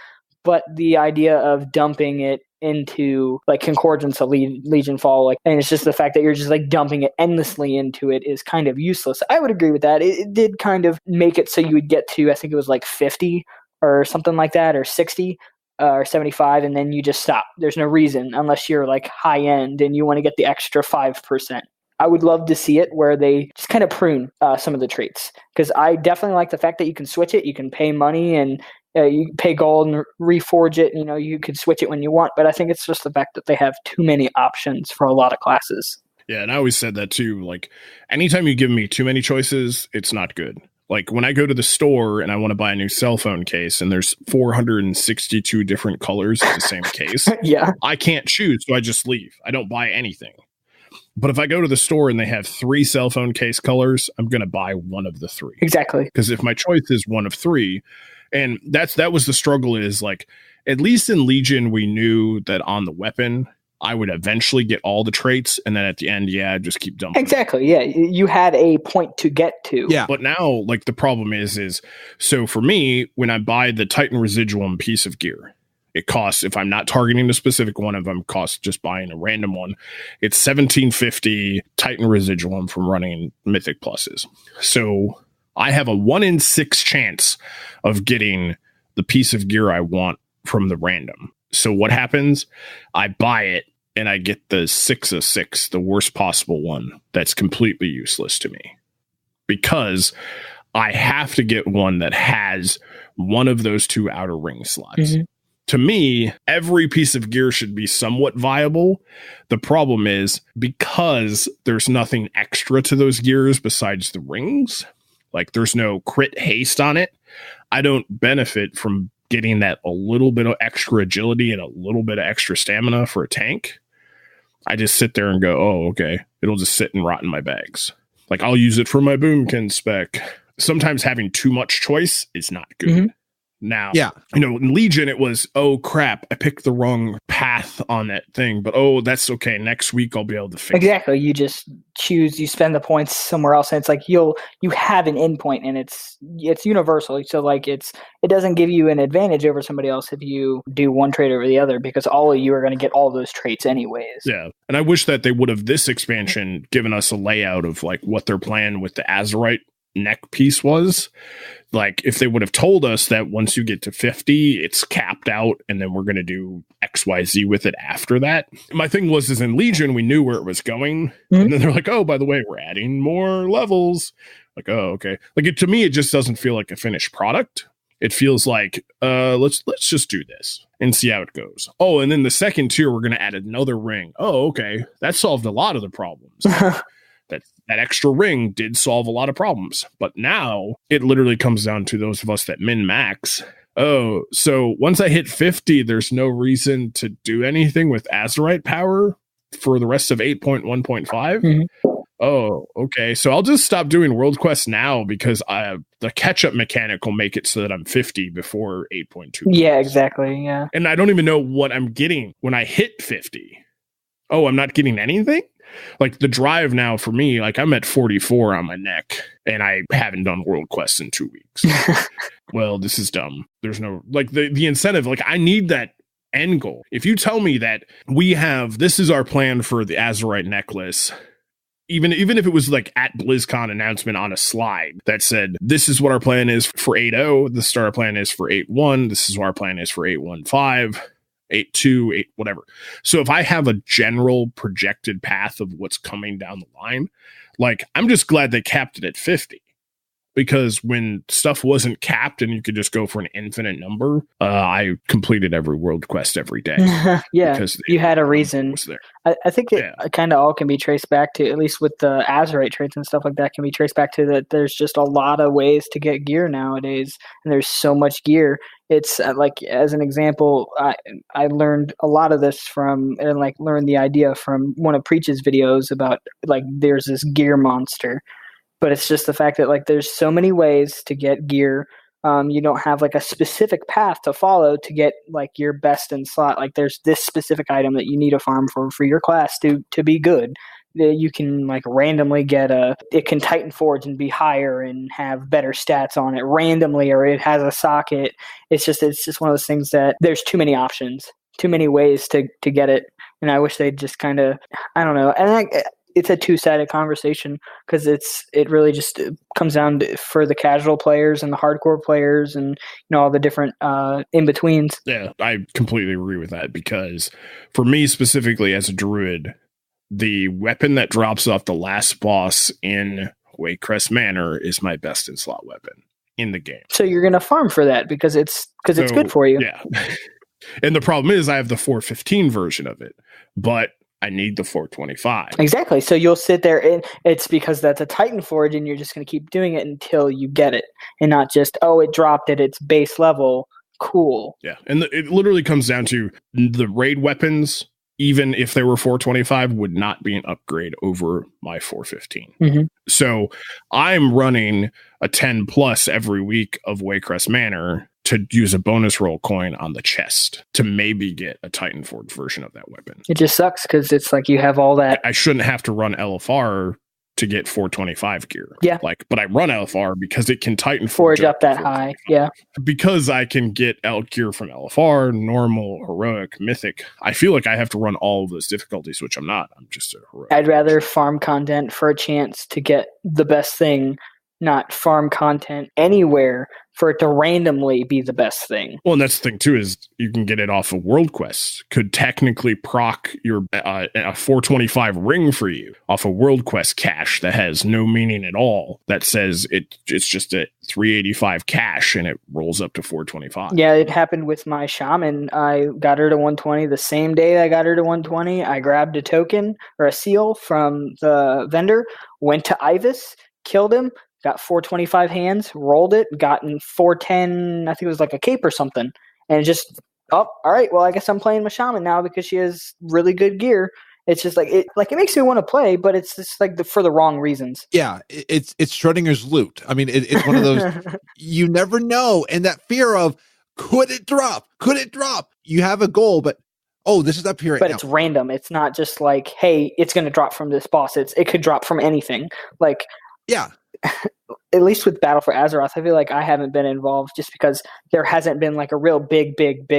but the idea of dumping it into like Concordance of Legion Fall, and it's just the fact that you're just like dumping it endlessly into it is kind of useless. I would agree with that. It did kind of make it so you would get to, I think it was like 50 or something like that, or 60 or 75, and then you just stop. There's no reason unless you're like high end and you want to get the extra 5%. I would love to see it where they just kind of prune some of the traits, because I definitely like the fact that you can switch it. You can pay money and you pay gold and reforge it. You could switch it when you want, but I think it's just the fact that they have too many options for a lot of classes. Yeah, and I always said that too. Like, anytime you give me too many choices, it's not good. Like when I go to the store and I want to buy a new cell phone case and there's 462 different colors of the same case, Yeah. I can't choose, so I just leave. I don't buy anything. But if I go to the store and they have 3 cell phone case colors, I'm going to buy one of the 3. Exactly. Because if my choice is one of 3, and that was the struggle, is like, at least in Legion, we knew that on the weapon, I would eventually get all the traits, and then at the end, just keep dumping. Exactly. Yeah, you had a point to get to. Yeah. But now, like, the problem is so for me, when I buy the Titan Residuum piece of gear, it costs, if I'm not targeting a specific one of them, costs just buying a random one. It's $17.50 Titan Residuum from running Mythic Plusses. So I have a 1 in 6 chance of getting the piece of gear I want from the random. So what happens? I buy it and I get the 6 of 6, the worst possible one that's completely useless to me. Because I have to get one that has one of those 2 outer ring slots. Mm-hmm. To me, every piece of gear should be somewhat viable. The problem is, because there's nothing extra to those gears besides the rings, like there's no crit haste on it, I don't benefit from getting that a little bit of extra agility and a little bit of extra stamina for a tank. I just sit there and go, oh, okay, it'll just sit and rot in my bags. Like, I'll use it for my boomkin spec. Sometimes having too much choice is not good. Mm-hmm. Now, in Legion, it was, oh, crap, I picked the wrong path on that thing. But, that's okay. Next week, I'll be able to fix it. Exactly. You just choose, you spend the points somewhere else. And it's like you have an endpoint, and it's universal. So, like, it doesn't give you an advantage over somebody else if you do one trait over the other, because all of you are going to get all those traits anyways. Yeah. And I wish that they would have, this expansion, given us a layout of, like, what their plan with the Azerite neck piece was. Like, if they would have told us that once you get to 50, it's capped out, and then we're going to do XYZ with it after that. My thing is in Legion, we knew where it was going. Mm-hmm. And then they're like, oh, by the way, we're adding more levels. Like, oh, okay. Like, to me, it just doesn't feel like a finished product. It feels like, let's just do this and see how it goes. Oh, and then the second tier, we're going to add another ring. Oh, okay. That solved a lot of the problems. That extra ring did solve a lot of problems. But now it literally comes down to those of us that min-max. Oh, so once I hit 50, there's no reason to do anything with Azerite power for the rest of 8.1.5. Mm-hmm. Oh, okay. So I'll just stop doing world quests now, because the catch-up mechanic will make it so that I'm 50 before 8.2. Yeah, exactly. Yeah. And I don't even know what I'm getting when I hit 50. Oh, I'm not getting anything? Like, the drive now for me, like, I'm at 44 on my neck, and I haven't done world quests in 2 weeks. Well, this is dumb. There's no, like, the incentive. Like, I need that end goal. If you tell me that this is our plan for the Azerite necklace, even if it was like at BlizzCon announcement on a slide that said, this is what our plan is for 8.0, this is our plan is for 8.1, this is what our plan is for 8.15, 8.2, 8, whatever. So if I have a general projected path of what's coming down the line, like, I'm just glad they capped it at 50. Because when stuff wasn't capped and you could just go for an infinite number, I completed every world quest every day. Yeah, because you had a reason. I think it kind of all can be traced back to, at least with the Azerite traits and stuff like that, can be traced back to that there's just a lot of ways to get gear nowadays. And there's so much gear. It's like, as an example, I learned a lot of this from, and like learned the idea from one of Preach's videos about, like, there's this gear monster. But it's just the fact that, like, there's so many ways to get gear. You don't have, like, a specific path to follow to get, like, your best in slot. Like, there's this specific item that you need to farm for your class to be good. You can, like, randomly get it can Titan Forge and be higher and have better stats on it randomly, or it has a socket. It's just one of those things that there's too many options, too many ways to get it. And I wish they'd just kind of, I don't know. And it's a two-sided conversation, because it really just comes down to, for the casual players and the hardcore players, and all the different in-betweens. Yeah, I completely agree with that, because for me specifically as a druid, the weapon that drops off the last boss in Waycrest Manor is my best in slot weapon in the game. So you're going to farm for that because it's good for you. Yeah. And the problem is I have the 415 version of it, but I need the 425. Exactly. So you'll sit there, and it's because that's a Titan Forge, and you're just going to keep doing it until you get it, and not just, oh, it dropped at its base level. Cool. Yeah. And it literally comes down to the raid weapons, even if they were 425, would not be an upgrade over my 415. Mm-hmm. So I'm running a 10 plus every week of Waycrest Manor to use a bonus roll coin on the chest to maybe get a Titan Forge version of that weapon. It just sucks because it's like you have all that. I shouldn't have to run LFR to get 425 gear. Yeah. But I run LFR because it can Titan Forge up that high. Yeah. Because I can get out gear from LFR, normal, heroic, mythic. I feel like I have to run all of those difficulties, which I'm not. I'm just a heroic. I'd rather farm content for a chance to get the best thing, not farm content anywhere for it to randomly be the best thing. Well, and that's the thing too, is you can get it off of World Quest. Could technically proc your a 425 ring for you off a World Quest cache that has no meaning at all. That says it's just a 385 cache and it rolls up to 425. Yeah, it happened with my Shaman. I got her to 120 the same day I got her to 120. I grabbed a token or a seal from the vendor, went to Ivus, killed him, got 425 hands, rolled it, gotten 410, I think it was like a cape or something. And just, all right, well, I guess I'm playing my Shaman now because she has really good gear. It's just it makes me want to play, but it's just for the wrong reasons. Yeah, it's Schrodinger's loot. I mean, it's one of those, you never know. And that fear of, could it drop? Could it drop? You have a goal, but this is up here right now. But it's random. It's not just like, hey, it's going to drop from this boss. It could drop from anything. Yeah. At least with Battle for Azeroth, I feel like I haven't been involved just because there hasn't been a real big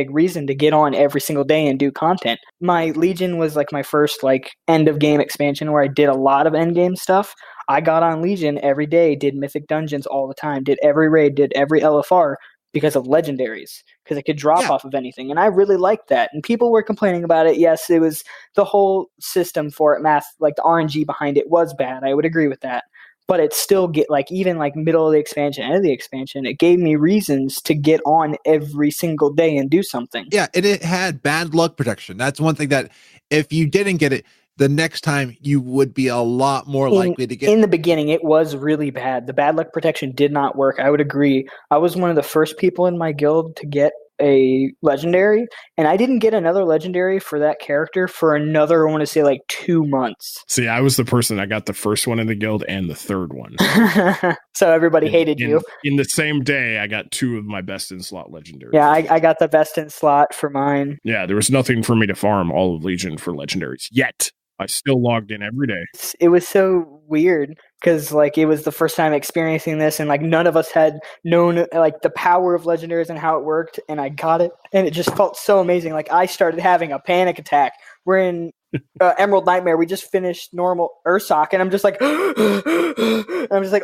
reason to get on every single day and do content. My Legion was my first end of game expansion where I did a lot of end game stuff. I got on Legion every day, did Mythic Dungeons all the time, did every raid, did every LFR because of legendaries, because it could drop off of anything. And I really liked that. And people were complaining about it. Yes, it was the whole system for it, math, the RNG behind it was bad. I would agree with that. But it still even middle of the expansion, end of the expansion, it gave me reasons to get on every single day and do something. Yeah, and it had bad luck protection. That's one thing that if you didn't get it, the next time you would be a lot more likely to get it. In the beginning, it was really bad. The bad luck protection did not work. I would agree. I was one of the first people in my guild to get a legendary, and I didn't get another legendary for that character for another, I want to say 2 months. See, I was the person that got the first one in the guild and the third one. So everybody hated you. In the same day, I got 2 of my best in slot legendaries. Yeah, I got the best in slot for mine. Yeah, there was nothing for me to farm all of Legion for legendaries yet. I still logged in every day. It was so weird because it was the first time experiencing this, and none of us had known the power of legendaries and how it worked, and I got it, and it just felt so amazing. I started having a panic attack. We're in Emerald Nightmare. We just finished normal Ursoc, and I'm just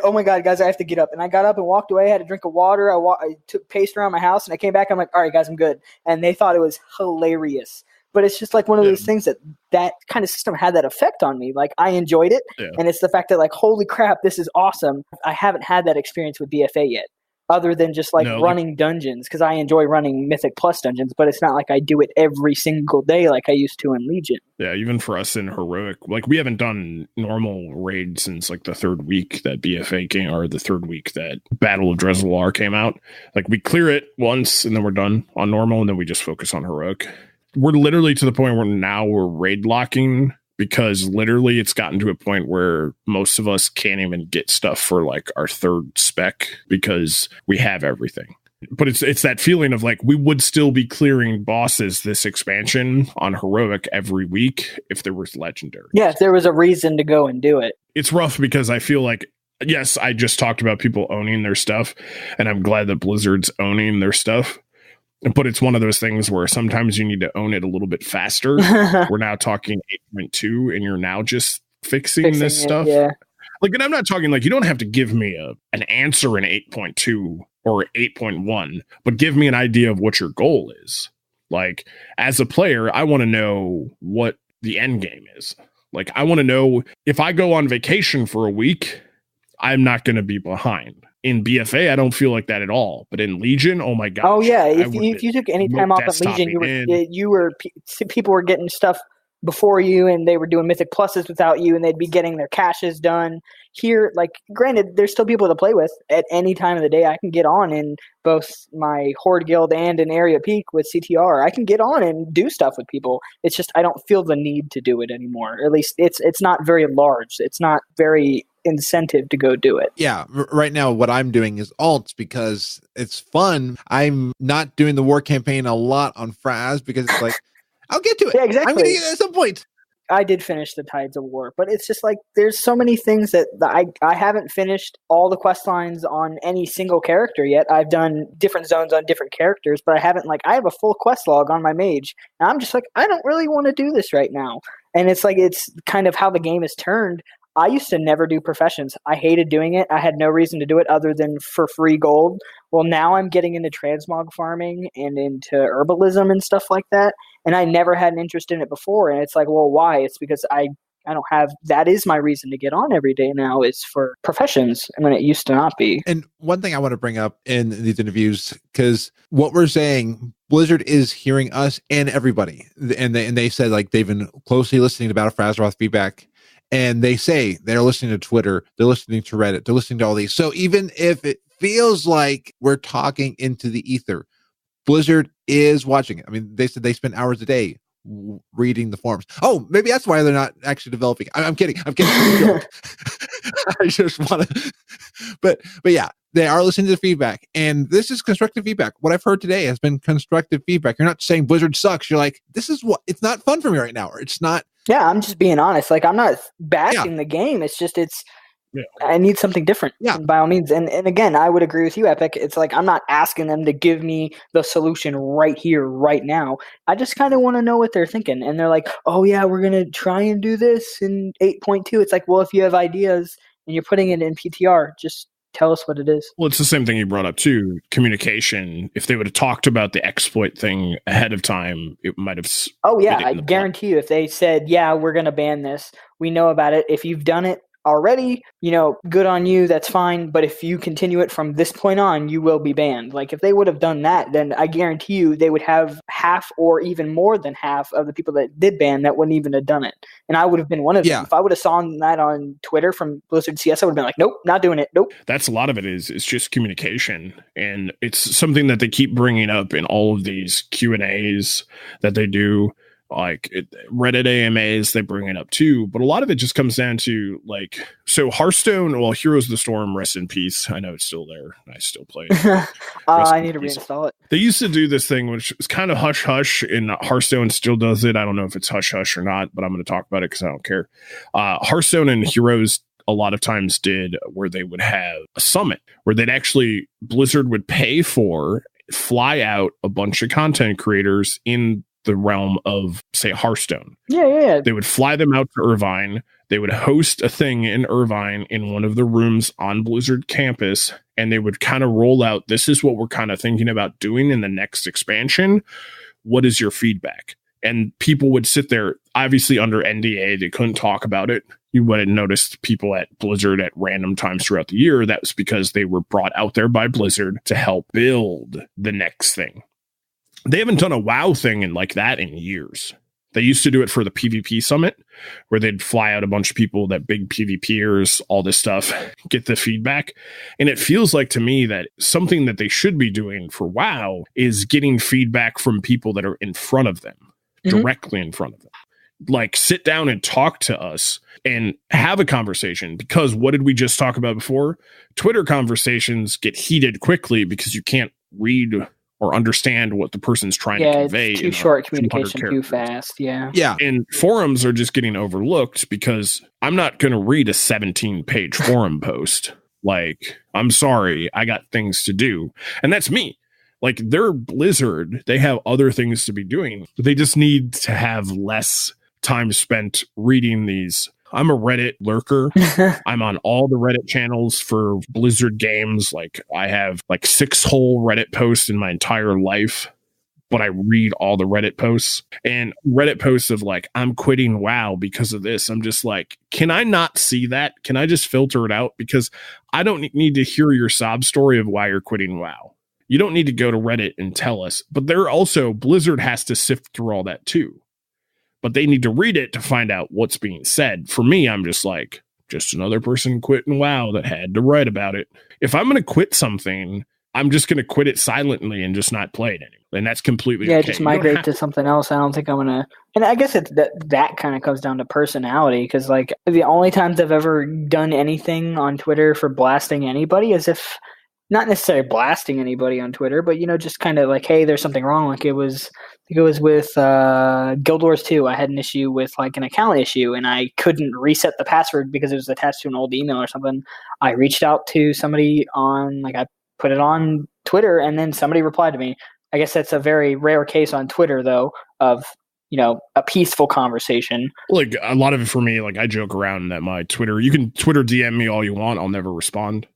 oh my god, guys, I have to get up. And I got up and walked away. I had a drink of water. I paced around my house, and I came back. I'm like, all right, guys, I'm good. And they thought it was hilarious. But it's just one of those things that kind of system had that effect on me. I enjoyed it. Yeah. And it's the fact that holy crap, this is awesome. I haven't had that experience with BFA yet, other than just running dungeons, because I enjoy running Mythic Plus dungeons, but it's not I do it every single day like I used to in Legion. Yeah, even for us in Heroic, we haven't done normal raids since the third week that BFA came, or the third week that Battle of Dresselar came out. We clear it once and then we're done on normal, and then we just focus on Heroic. We're literally to the point where now we're raid locking, because literally it's gotten to a point where most of us can't even get stuff for our third spec because we have everything. But it's that feeling of we would still be clearing bosses this expansion on Heroic every week if there was legendary. Yeah, if there was a reason to go and do it. It's rough because I feel yes, I just talked about people owning their stuff, and I'm glad that Blizzard's owning their stuff. But it's one of those things where sometimes you need to own it a little bit faster. We're now talking 8.2, and you're now just fixing this stuff. Yeah. And I'm not talking you don't have to give me an answer in 8.2 or 8.1, but give me an idea of what your goal is. As a player, I want to know what the end game is. I want to know if I go on vacation for a week, I'm not going to be behind. In BFA, I don't feel like that at all. But in Legion, oh my gosh. Oh yeah, if you took any time off of Legion, people were getting stuff before you and they were doing Mythic Plusses without you and they'd be getting their caches done. Here, like, granted, there's still people to play with at any time of the day. I can get on in both my Horde Guild and in Area Peak with CTR. I can get on and do stuff with people. It's just I don't feel the need to do it anymore. Or at least it's not very large. It's not very incentive to go do it. Yeah, right now what I'm doing is alts because it's fun. I'm not doing the war campaign a lot on Fraz because it's like, I'll get to it. Yeah, exactly. I'm going to get it at some point. I did finish the Tides of War, but it's just like there's so many things that I haven't finished all the quest lines on any single character yet. I've done different zones on different characters, but I haven't, like, I have a full quest log on my mage, and I'm just like, I don't really want to do this right now. And it's like, it's kind of how the game is turned. I used to never do professions. I hated doing it. I had no reason to do it other than for free gold. Well, now I'm getting into transmog farming and into herbalism and stuff like that. And I never had an interest in it before. And it's like, well, why? It's because I don't have, that is my reason to get on every day now is for professions. And when it used to not be. And one thing I want to bring up in these interviews, because what we're saying, Blizzard is hearing us and everybody. And they said, like, they've been closely listening to Battle for Azeroth feedback. And they say they're listening to Twitter, they're listening to Reddit, they're listening to all these. So even if it feels like we're talking into the ether, Blizzard is watching it. I mean, they said they spend hours a day reading the forums. Oh, maybe that's why they're not actually developing. I'm kidding. I just want to, but yeah, they are listening to the feedback, and this is constructive feedback. What I've heard today has been constructive feedback. You're not saying Blizzard sucks. You're like, this is what, it's not fun for me right now, or it's not. Yeah, I'm just being honest. Like, I'm not bashing the game. It's just, I need something different. Yeah. By all means. And again, I would agree with you, Epic. It's like, I'm not asking them to give me the solution right here, right now. I just kind of want to know what they're thinking. And they're like, oh yeah, we're going to try and do this in 8.2. It's like, well, if you have ideas and you're putting it in PTR, just tell us what it is. Well, it's the same thing you brought up too. Communication. If they would have talked about the exploit thing ahead of time, it might have. Oh yeah, I guarantee you, if they said, "Yeah, we're going to ban this," we know about it. If you've done it already, good on you. That's fine. But if you continue it from this point on, you will be banned. Like, if they would have done that, then I guarantee you they would have half or even more than half of the people that did ban that wouldn't even have done it. And I would have been one of them. If I would have saw that on Twitter from Blizzard CS, I would have been like, nope, not doing it. Nope. That's a lot of it is just communication. And it's something that they keep bringing up in all of these Q&As that they do. Like Reddit AMAs, they bring it up too, but a lot of it just comes down to, like, so Hearthstone, well, Heroes of the Storm, rest in peace. I know it's still there. I still play it. I need to reinstall it. They used to do this thing, which was kind of hush hush, and Hearthstone still does it. I don't know if it's hush hush or not, but I'm going to talk about it because I don't care. Hearthstone and Heroes a lot of times did where they would have a summit where Blizzard would pay for, fly out a bunch of content creators in the realm of, say, Hearthstone. Yeah. They would fly them out to Irvine. They would host a thing in Irvine in one of the rooms on Blizzard campus, and they would kind of roll out, this is what we're kind of thinking about doing in the next expansion. What is your feedback? And people would sit there, obviously under NDA, they couldn't talk about it. You would have noticed people at Blizzard at random times throughout the year. That was because they were brought out there by Blizzard to help build the next thing. They haven't done a WoW thing in like that in years. They used to do it for the PvP summit, where they'd fly out a bunch of people, that big PvPers, all this stuff, get the feedback. And it feels like to me that something that they should be doing for WoW is getting feedback from people that are in front of them, directly in front of them. Like, sit down and talk to us and have a conversation, because what did we just talk about before? Twitter conversations get heated quickly because you can't read or understand what the person's trying to convey. It's too short communication, too fast. Yeah. And forums are just getting overlooked because I'm not going to read a 17-page forum post. Like, I'm sorry, I got things to do. And that's me. Like, they're Blizzard. They have other things to be doing. They just need to have less time spent reading these. I'm a Reddit lurker. I'm on all the Reddit channels for Blizzard games. Like, I have like 6 whole Reddit posts in my entire life, but I read all the Reddit posts, and Reddit posts of like, I'm quitting WoW because of this. I'm just like, can I not see that? Can I just filter it out? Because I don't need to hear your sob story of why you're quitting WoW. You don't need to go to Reddit and tell us, but they're also, Blizzard has to sift through all that too. but they need to read it to find out what's being said. For me, I'm just like, just another person quitting WoW that had to write about it. If I'm going to quit something, I'm just going to quit it silently and just not play it anymore. And that's completely okay. Just migrate to something else. I don't think I'm going to. And I guess that kind of comes down to personality, because like the only times I've ever done anything on Twitter for blasting anybody is if, not necessarily blasting anybody on Twitter, but, just kind of like, hey, there's something wrong. Like it was with Guild Wars 2. I had an issue with like an account issue, and I couldn't reset the password because it was attached to an old email or something. I reached out to somebody I put it on Twitter, and then somebody replied to me. I guess that's a very rare case on Twitter, though, of a peaceful conversation. Like a lot of it for me, like I joke around that my Twitter, you can Twitter DM me all you want, I'll never respond.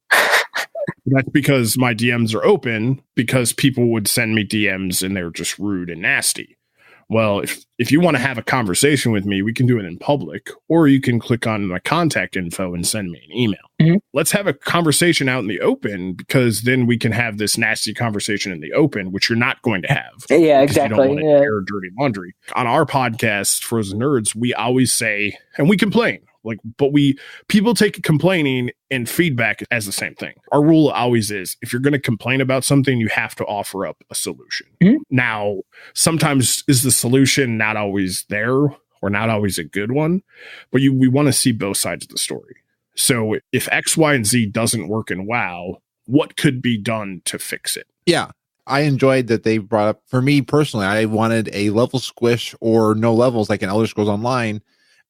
That's because my DMs are open, because people would send me DMs and they're just rude and nasty. Well, if you want to have a conversation with me, we can do it in public, or you can click on my contact info and send me an email. Mm-hmm. Let's have a conversation out in the open, because then we can have this nasty conversation in the open, which you're not going to have. Yeah, exactly. You don't want to air dirty laundry. On our podcast, Frozen Nerds, we always say, and we complain, but people take complaining and feedback as the same thing. Our rule always is, if you're going to complain about something, you have to offer up a solution. Mm-hmm. Now, sometimes is the solution not always there, or not always a good one, but we want to see both sides of the story. So if X, Y, and Z doesn't work in WoW, what could be done to fix it? Yeah. I enjoyed that they brought up, for me personally, I wanted a level squish or no levels like in Elder Scrolls Online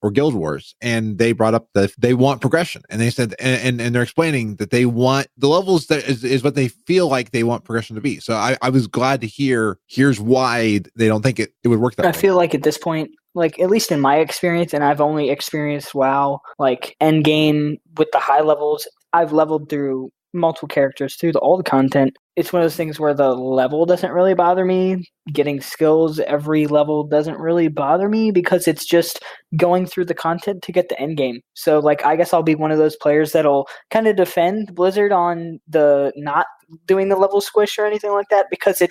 or Guild Wars, and they brought up that they want progression, and they said, and they're explaining that they want the levels that is what they feel like they want progression to be. So I was glad to here's why they don't think it would work that way. I feel like at this point, like at least in my experience, and I've only experienced WoW like end game with the high levels, I've leveled through multiple characters through all the content. It's one of those things where the level doesn't really bother me. Getting skills every level doesn't really bother me, because it's just going through the content to get the end game. So like, I guess I'll be one of those players that'll kind of defend Blizzard on the not doing the level squish or anything like that, because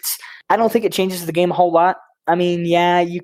I don't think it changes the game a whole lot. I mean, yeah, you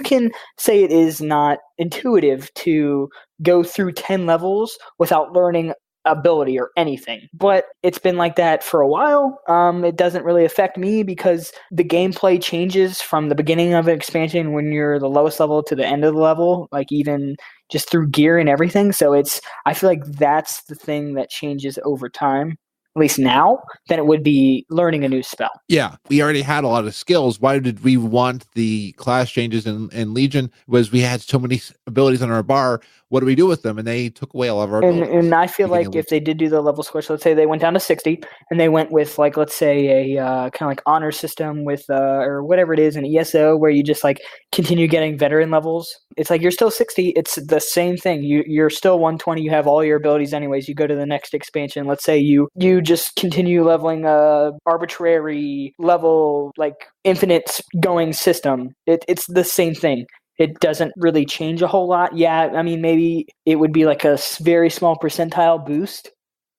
can say it is not intuitive to go through 10 levels without learning ability or anything, but it's been like that for a while. It doesn't really affect me, because the gameplay changes from the beginning of an expansion when you're the lowest level to the end of the level, like even just through gear and everything. So I feel like that's the thing that changes over time, at least now, than it would be learning a new spell. Yeah, we already had a lot of skills. Why did we want the class changes in Legion? Was we had so many abilities on our bar. What do we do with them? And they took away all of our abilities. And I feel like if they did do the level squish, let's say they went down to 60 and they went with like, let's say a kind of like honor system with or whatever it is, an ESO, where you just like continue getting veteran levels. It's like you're still 60. It's the same thing. You're still 120. You have all your abilities anyways. You go to the next expansion. Let's say you just continue leveling a arbitrary level, like infinite going system. It's the same thing. It doesn't really change a whole lot. Yeah, I mean, maybe it would be like a very small percentile boost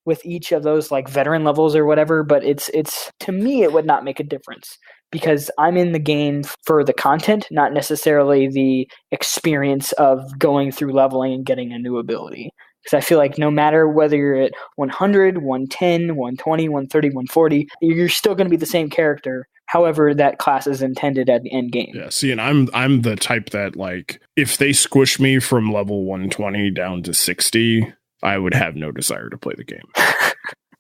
with each of those like veteran levels or whatever, but it's to me, it would not make a difference, because I'm in the game for the content, not necessarily the experience of going through leveling and getting a new ability. Because I feel like no matter whether you're at 100, 110, 120, 130, 140, you're still going to be the same character. However, that class is intended at the end game. Yeah, see, and I'm the type that, like, if they squish me from level 120 down to 60, I would have no desire to play the game.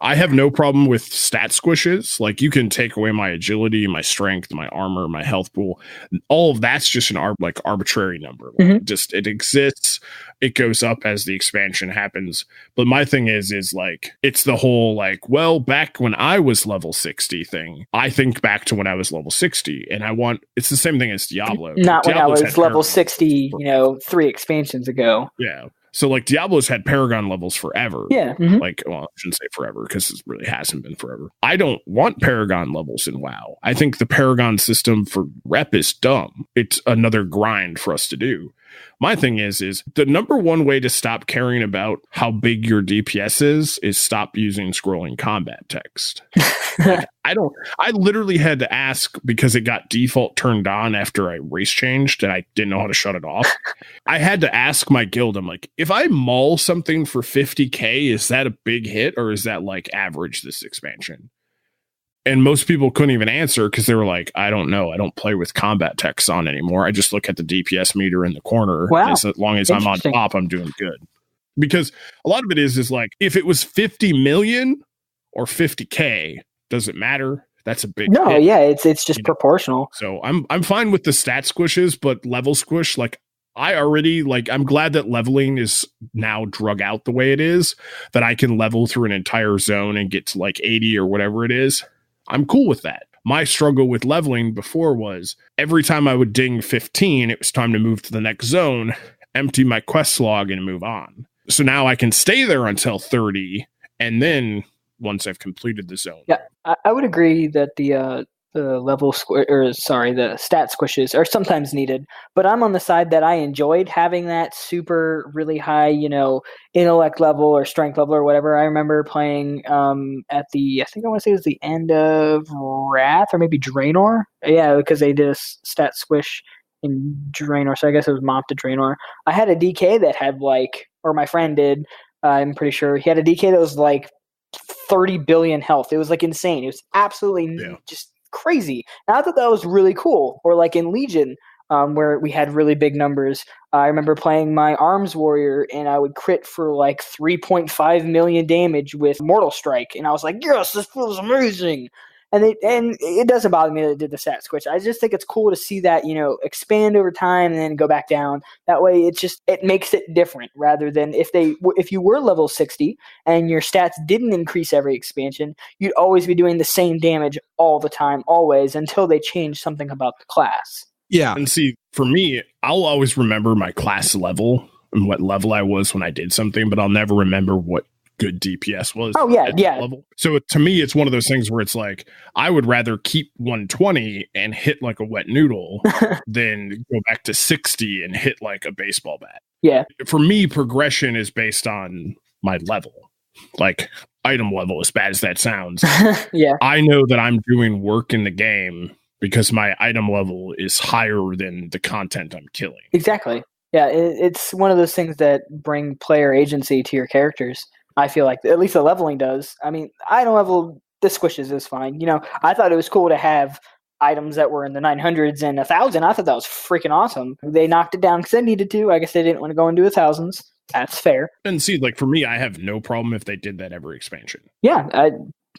I have no problem with stat squishes. Like, you can take away my agility, my strength, my armor, my health pool. All of that's just an arbitrary number. Like, just it exists. It goes up as the expansion happens. But my thing is like, it's the whole like, well, back when I was level 60 thing. I think back to when I was level 60, and it's the same thing as Diablo. Not when I was level 60, 3 expansions ago. Yeah. So, like, Diablo's had Paragon levels forever. Yeah. Like, well, I shouldn't say forever, because it really hasn't been forever. I don't want Paragon levels in WoW. I think the Paragon system for rep is dumb. It's another grind for us to do. My thing is the number one way to stop caring about how big your DPS is stop using scrolling combat text. Like, I literally had to ask because it got default turned on after I race changed and I didn't know how to shut it off. I had to ask my guild, I'm like, if I maul something for 50k, is that a big hit or is that like average this expansion? And most people couldn't even answer because they were like, I don't know. I don't play with combat text on anymore. I just look at the DPS meter in the corner. Wow. As long as I'm on top, I'm doing good. Because a lot of it is like, if it was 50 million or 50k, does it matter? That's a big hit, yeah, it's just proportional. So I'm fine with the stat squishes, but level squish, like I'm glad that leveling is now drug out the way it is, that I can level through an entire zone and get to like 80 or whatever it is. I'm cool with that. My struggle with leveling before was every time I would ding 15, it was time to move to the next zone, empty my quest log and move on. So now I can stay there until 30. And then once I've completed the zone. Yeah, I would agree that the stat squishes are sometimes needed, but I'm on the side that I enjoyed having that super really high, intellect level or strength level or whatever. I remember playing at I think I want to say it was the end of Wrath or maybe Draenor. Yeah, because they did a stat squish in Draenor, so I guess it was Mop to Draenor. I had a DK that had or my friend did, I'm pretty sure, he had a DK that was like 30 billion health. It was like insane. It was absolutely just crazy. And I thought that was really cool. Or like in Legion, where we had really big numbers. I remember playing my Arms Warrior and I would crit for like 3.5 million damage with Mortal Strike. And I was like, yes, this feels amazing. And it doesn't bother me that it did the stat squish. I just think it's cool to see that, expand over time and then go back down. That way it makes it different rather than if you were level 60 and your stats didn't increase every expansion, you'd always be doing the same damage all the time, always, until they change something about the class. Yeah. And see, for me, I'll always remember my class level and what level I was when I did something, but I'll never remember what good DPS was. Oh yeah. Level. So to me, it's one of those things where it's like, I would rather keep 120 and hit like a wet noodle than go back to 60 and hit like a baseball bat. Yeah. For me, progression is based on my level, like item level, as bad as that sounds. Yeah. I know that I'm doing work in the game because my item level is higher than the content I'm killing. Exactly. Yeah. It's one of those things that bring player agency to your characters. I feel like at least the leveling does. I mean, item level, the squishes is fine. I thought it was cool to have items that were in the 900s and 1,000. I thought that was freaking awesome. They knocked it down because they needed to. I guess they didn't want to go into 1,000s. That's fair. And see, like for me, I have no problem if they did that every expansion. Yeah,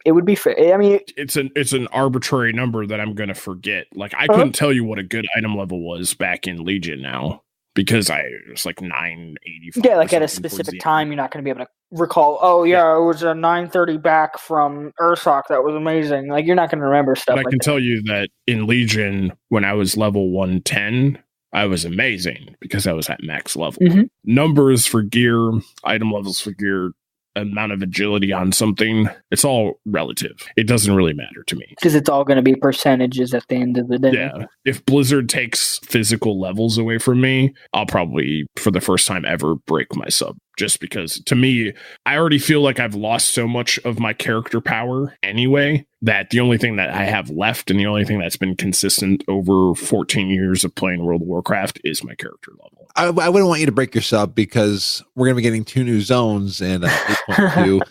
it would be fair. I mean, it's an arbitrary number that I'm going to forget. Like I couldn't tell you what a good item level was back in Legion now. Because it was like 985. Yeah, like at a specific time, you're not going to be able to recall, it was a 930 back from Ursoc. That was amazing. Like, you're not going to remember stuff but I can tell you that in Legion, when I was level 110, I was amazing because I was at max level. Mm-hmm. Numbers for gear, item levels for gear, amount of agility on something, it's all relative. It doesn't really matter to me. Because it's all going to be percentages at the end of the day. Yeah. If Blizzard takes physical levels away from me, I'll probably, for the first time ever, break my sub. Just because, to me, I already feel like I've lost so much of my character power anyway, that the only thing that I have left and the only thing that's been consistent over 14 years of playing World of Warcraft is my character level. I wouldn't want you to break your sub because we're going to be getting 2 new zones in 8.2.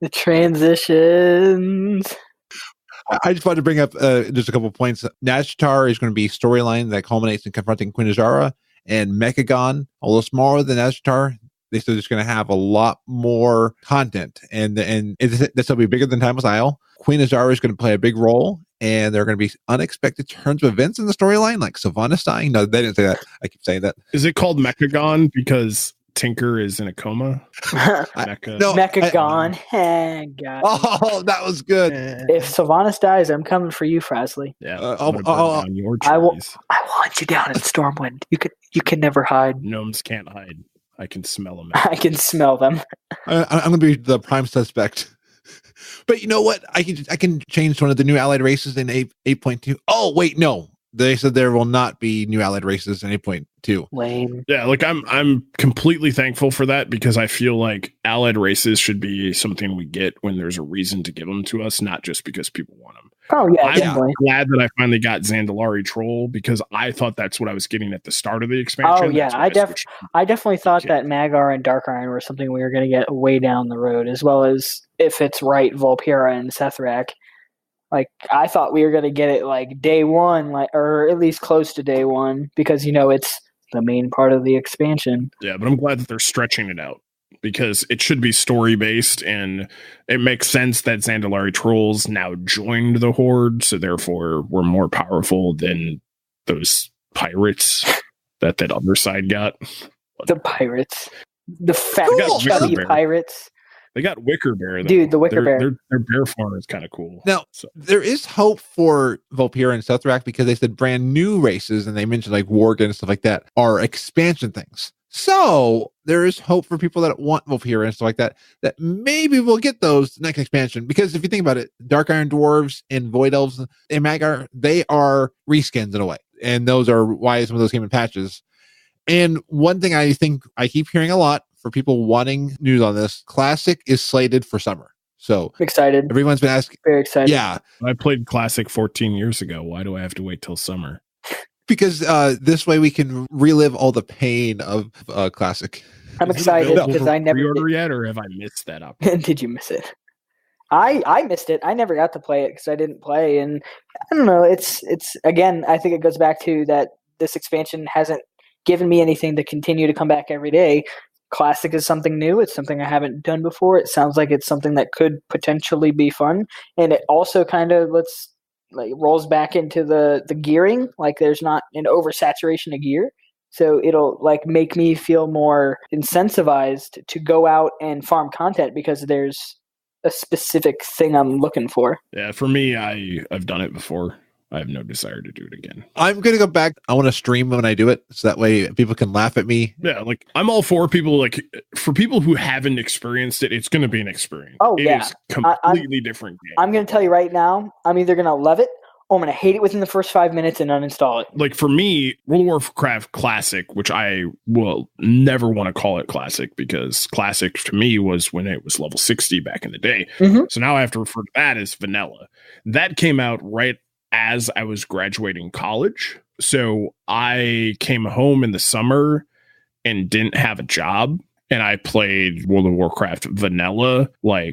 The transitions. I just wanted to bring up just a couple of points. Nazjatar is going to be storyline that culminates in confronting Queen Azara, and Mechagon, although smaller than Nazjatar, they said it's going to have a lot more content, and this will be bigger than Timeless Isle. Queen Azara is going to play a big role, and there are going to be unexpected turns of events in the storyline, like Sylvanas dying. No, they didn't say that. I keep saying that. Is it called Mechagon because Tinker is in a coma? Mechagon. God. Oh, that was good. If Sylvanas dies, I'm coming for you, Frasley. Yeah. I want you down in Stormwind. You can never hide. Gnomes can't hide. I can smell them. I can smell them. I'm going to be the prime suspect. But you know what? I can change one of the new allied races in 8.2. Oh, wait, no. They said there will not be new allied races at any point too. Lame. Yeah, like I'm completely thankful for that, because I feel like allied races should be something we get when there's a reason to give them to us, not just because people want them. Oh yeah, I'm definitely. glad that I finally got Zandalari Troll, because I thought that's what I was getting at the start of the expansion. Oh yeah, That's what I definitely thought Okay. that Magar and Dark Iron were something we were going to get way down the road, as well as, if it's right, Volpira and Sethrak. Like, I thought we were going to get it like day one, like, or at least close to day one, because it's the main part of the expansion. Yeah, but I'm glad that they're stretching it out, because it should be story based, and it makes sense that Zandalari Trolls now joined the Horde, so therefore we're more powerful than those pirates that other side got. The pirates, the fat, Cool. chubby Bear. pirates. They got Wicker Bear, though. Dude, the Wicker Bear. Their bear farm is kind of cool. Now, So, there is hope for Volpira and Sethrak, because they said brand new races, and they mentioned like Worgen and stuff like that are expansion things. So there is hope for people that want Volpira and stuff like that maybe we'll get those next expansion. Because if you think about it, Dark Iron Dwarves and Void Elves and Magar, they are reskins in a way. And those are why some of those came in patches. And one thing I think I keep hearing a lot for people wanting news on this, Classic is slated for summer. So Excited. everyone's been asking. Very excited. Yeah, I played Classic 14 years ago. Why do I have to wait till summer? because this way we can relive all the pain of Classic. I'm Is it excited available because for I never pre-order did. yet, or have I missed that opportunity? Did you miss it? I missed it. I never got to play it because I didn't play, and I don't know. It's again. I think it goes back to that this expansion hasn't given me anything to continue to come back every day. Classic is something new. It's something I haven't done before. It sounds like it's something that could potentially be fun, and it also kind of rolls back into the gearing. Like there's not an oversaturation of gear. So it'll make me feel more incentivized to go out and farm content because there's a specific thing I'm looking for. Yeah, for me, I've done it before. I have no desire to do it again. I'm going to go back. I want to stream when I do it, so that way people can laugh at me. Yeah, I'm all for people, for people who haven't experienced it, it's going to be an experience. Oh, It yeah. is completely different game. I'm going to tell you right now, I'm either going to love it or I'm going to hate it within the first 5 minutes and uninstall it. For me, World of Warcraft Classic, which I will never want to call it Classic, because Classic to me was when it was level 60 back in the day. Mm-hmm. So now I have to refer to that as vanilla. That came out right as I was graduating college. So I came home in the summer and didn't have a job. And I played World of Warcraft vanilla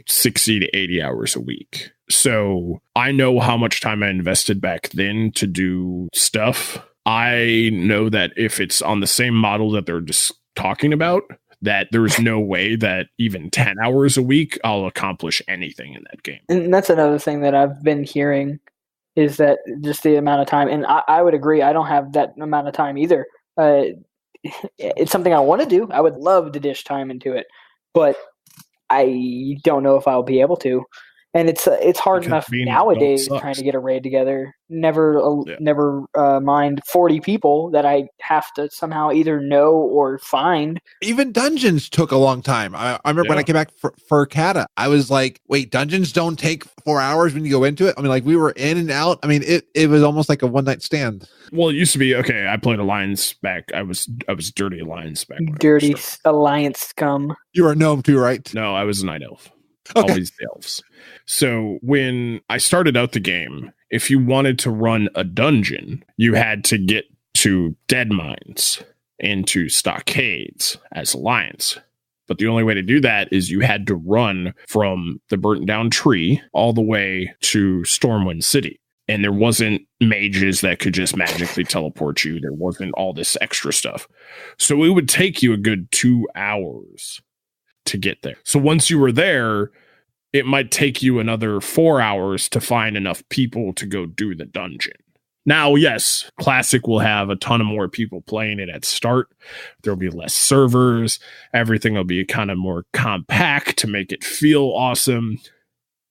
60 to 80 hours a week. So I know how much time I invested back then to do stuff. I know that if it's on the same model that they're just talking about, that there's no way that even 10 hours a week I'll accomplish anything in that game. And that's another thing that I've been hearing is that just the amount of time. And I would agree. I don't have that amount of time either. It's something I want to do. I would love to dish time into it, but I don't know if I'll be able to. And it's hard Because enough being an nowadays adult trying sucks. to get a raid together. Never mind 40 people that I have to somehow either know or find. Even dungeons took a long time. I remember when I came back for Kata, I was like, wait, dungeons don't take 4 hours when you go into it? I mean, we were in and out. I mean, it was almost like a one-night stand. Well, it used to be, okay, I played Alliance back. I was Dirty Alliance back. when I Dirty first started. Alliance scum. You were a gnome too, right? No, I was a Night Elf. Okay. Always the elves. So when I started out the game, if you wanted to run a dungeon, you had to get to dead mines and to stockades as Alliance. But the only way to do that is you had to run from the burnt down tree all the way to Stormwind City. And there wasn't mages that could just magically teleport you. There wasn't all this extra stuff. So it would take you a good 2 hours to get there. So once you were there, it might take you another 4 hours to find enough people to go do the dungeon. Now, yes, Classic will have a ton of more people playing it at start. There'll be less servers. Everything will be kind of more compact to make it feel awesome.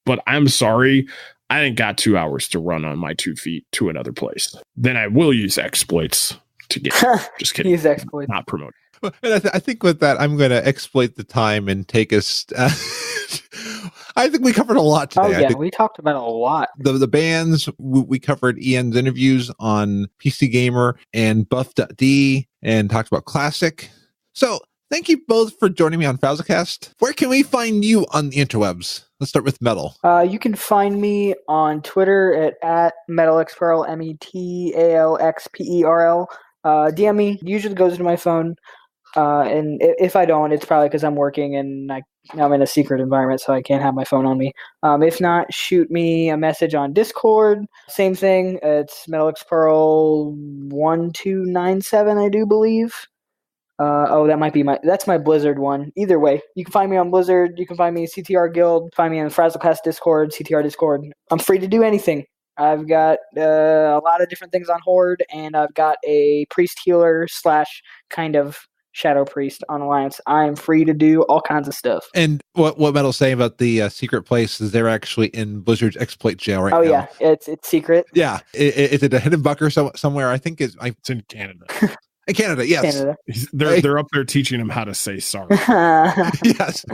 But I'm sorry, I ain't got 2 hours to run on my 2 feet to another place. Then I will use exploits to get there. Just kidding. Use exploits. Not promoting. And I think with that, I'm going to exploit the time and take us. I think we covered a lot today. Oh, I yeah, think we talked about a lot. the bands, we covered Ian's interviews on PC Gamer and Buff.d and talked about Classic. So thank you both for joining me on FrazlCast. Where can we find you on the interwebs? Let's start with Metal. You can find me on Twitter at MetalXperl, METALXPERL. DM me. Usually goes to my phone. And if I don't, it's probably because I'm working and I'm in a secret environment, so I can't have my phone on me. If not, shoot me a message on Discord. Same thing. It's MetalXperl1297, I do believe. That might be that's my Blizzard one. Either way, you can find me on Blizzard. You can find me CTR Guild. Find me on FrazlCast Discord, CTR Discord. I'm free to do anything. I've got a lot of different things on Horde, and I've got a priest healer / kind of shadow priest on Alliance. I am free to do all kinds of stuff. And what Metal's saying about the secret place is they're actually in Blizzard's exploit jail right now. Oh yeah, it's secret. Yeah, is it a hidden bunker somewhere? I think it's in Canada. In Canada, yes. Canada. They're up there teaching him how to say sorry. Yes.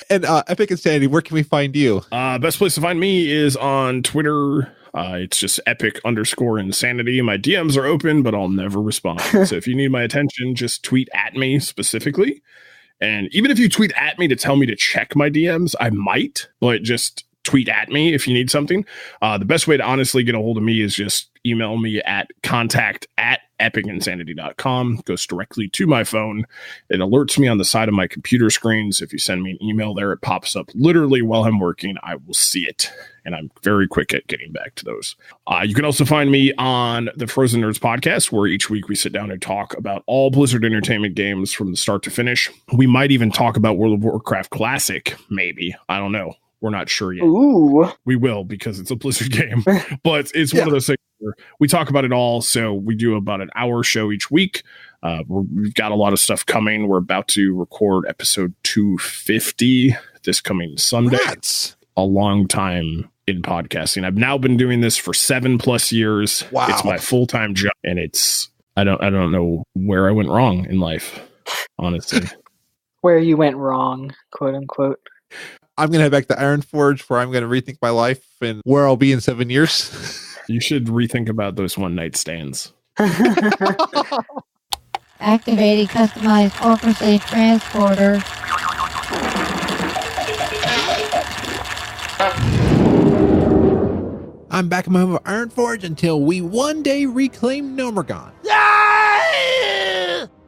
And Epicinsanity, where can we find you? Best place to find me is on Twitter. It's just epic_insanity. My DMs are open, but I'll never respond. So if you need my attention, just tweet at me specifically. And even if you tweet at me to tell me to check my DMs, I might, but just tweet at me if you need something. The best way to honestly get a hold of me is just email me at contact@epicinsanity.com. Goes directly to my phone. It alerts me on the side of my computer screen. So if you send me an email there, it pops up literally while I'm working. I will see it. And I'm very quick at getting back to those. You can also find me on the Frozen Nerdz podcast, where each week we sit down and talk about all Blizzard Entertainment games from the start to finish. We might even talk about World of Warcraft Classic, maybe. I don't know. We're not sure yet. Ooh. We will, because it's a Blizzard game. But it's one of those things where we talk about it all. So we do about an hour show each week. We've got a lot of stuff coming. We're about to record episode 250 this coming Sunday. That's a long time in podcasting. I've now been doing this for 7+ years. Wow. It's my full-time job, and I don't know where I went wrong in life, honestly. Where you went wrong, quote unquote. I'm going to head back to Ironforge, where I'm going to rethink my life and where I'll be in 7 years. You should rethink about those one-night stands. Activating customized Orphan Safe transporter. I'm back in my home of Ironforge until we one day reclaim Gnomergon.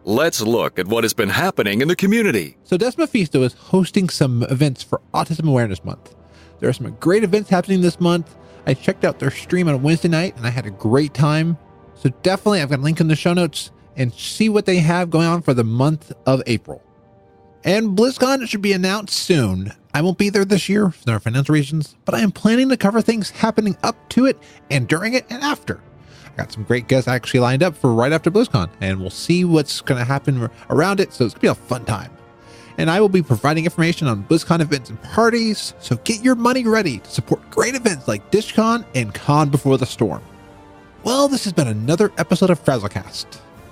Let's look at what has been happening in the community. So Desmophisto is hosting some events for Autism Awareness Month. There are some great events happening this month. I checked out their stream on Wednesday night and I had a great time. So definitely, I've got a link in the show notes and see what they have going on for the month of April. And BlizzCon should be announced soon. I won't be there this year for their financial reasons, but I am planning to cover things happening up to it and during it and after. I got some great guests actually lined up for right after BlizzCon, and we'll see what's going to happen around it, so it's going to be a fun time. And I will be providing information on BlizzCon events and parties, so get your money ready to support great events like DishCon and Con Before the Storm. Well, this has been another episode of FrazlCast.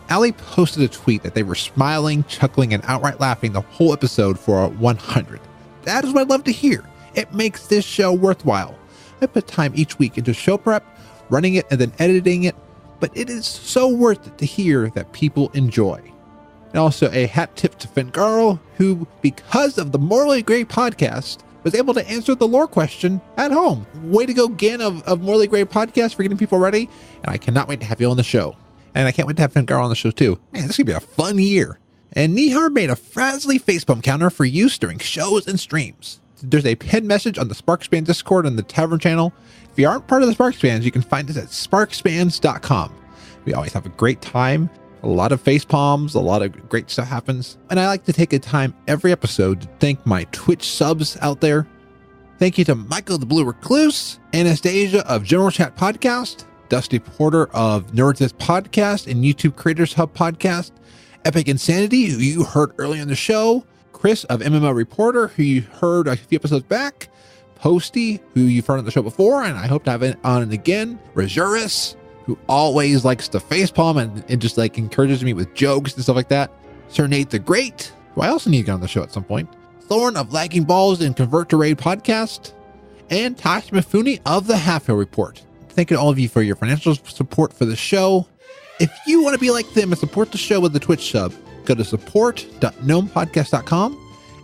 Ali posted a tweet that they were smiling, chuckling, and outright laughing the whole episode for 100. That is what I love to hear. It makes this show worthwhile. I put time each week into show prep, running it, and then editing it, but it is so worth it to hear that people enjoy. And also a hat tip to Fingarl, who, because of the Morally Grey podcast, was able to answer the lore question at home. Way to go, Gin of Morally Grey podcast for getting people ready, and I cannot wait to have you on the show. And I can't wait to have Fingarl on the show too. Man, this is going to be a fun year. And Nihar made a Frazzly facepalm counter for use during shows and streams. There's a pinned message on the Sparkspans Discord and the Tavern channel. If you aren't part of the Sparkspans, you can find us at sparkspans.com. We always have a great time. A lot of facepalms, a lot of great stuff happens. And I like to take a time every episode to thank my Twitch subs out there. Thank you to Michael the Blue Recluse, Anastasia of General Chat Podcast, Dusty Porter of Nerdz Podcast and YouTube Creators Hub Podcast, Epicinsanity, who you heard earlier in the show, Chris of MMO Reporter, who you heard a few episodes back, Posty, who you've heard on the show before, and I hope to have it on it again, Rajuris, who always likes to facepalm and just like encourages me with jokes and stuff like that, Sir Nate the Great, who I also need to get on the show at some point, Thorne of Lagging Balls and Convert to Raid podcast, and Tash Mifune of the Half Hill Report. Thank you to all of you for your financial support for the show. If you want to be like them and support the show with a Twitch sub, go to support.gnomepodcast.com.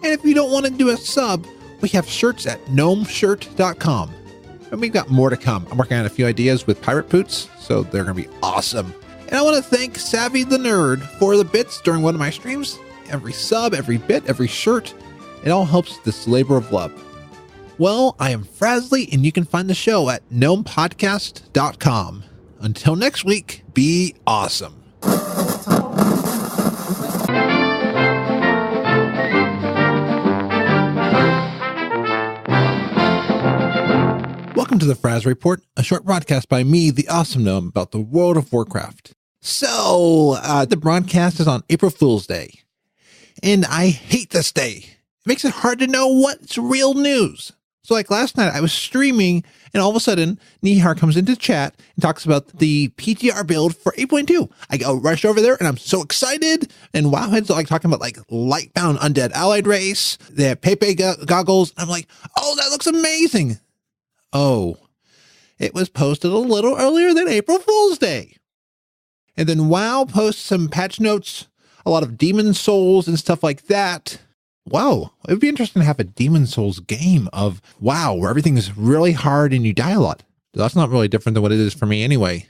And if you don't want to do a sub, we have shirts at gnomeshirt.com. And we've got more to come. I'm working on a few ideas with Pirate Poots, so they're going to be awesome. And I want to thank Savvy the Nerd for the bits during one of my streams. Every sub, every bit, every shirt, it all helps this labor of love. Well, I am Frazly, and you can find the show at gnomepodcast.com. Until next week, be awesome. Welcome to the Fraz Report, a short broadcast by me, the Awesome Gnome, about the World of Warcraft. So, the broadcast is on April Fool's Day, and I hate this day. It makes it hard to know what's real news. So like last night, I was streaming, and all of a sudden, Nihar comes into chat and talks about the PTR build for 8.2. I go rush over there, and I'm so excited. And Wowheads are like talking about like Lightbound Undead Allied Race. They have Pepe goggles. I'm like, oh, that looks amazing. Oh, it was posted a little earlier than April Fool's Day. And then WoW posts some patch notes, a lot of Demon Souls and stuff like that. Wow, it would be interesting to have a Demon Souls game of WoW where everything is really hard and you die a lot. That's not really different than what it is for me anyway.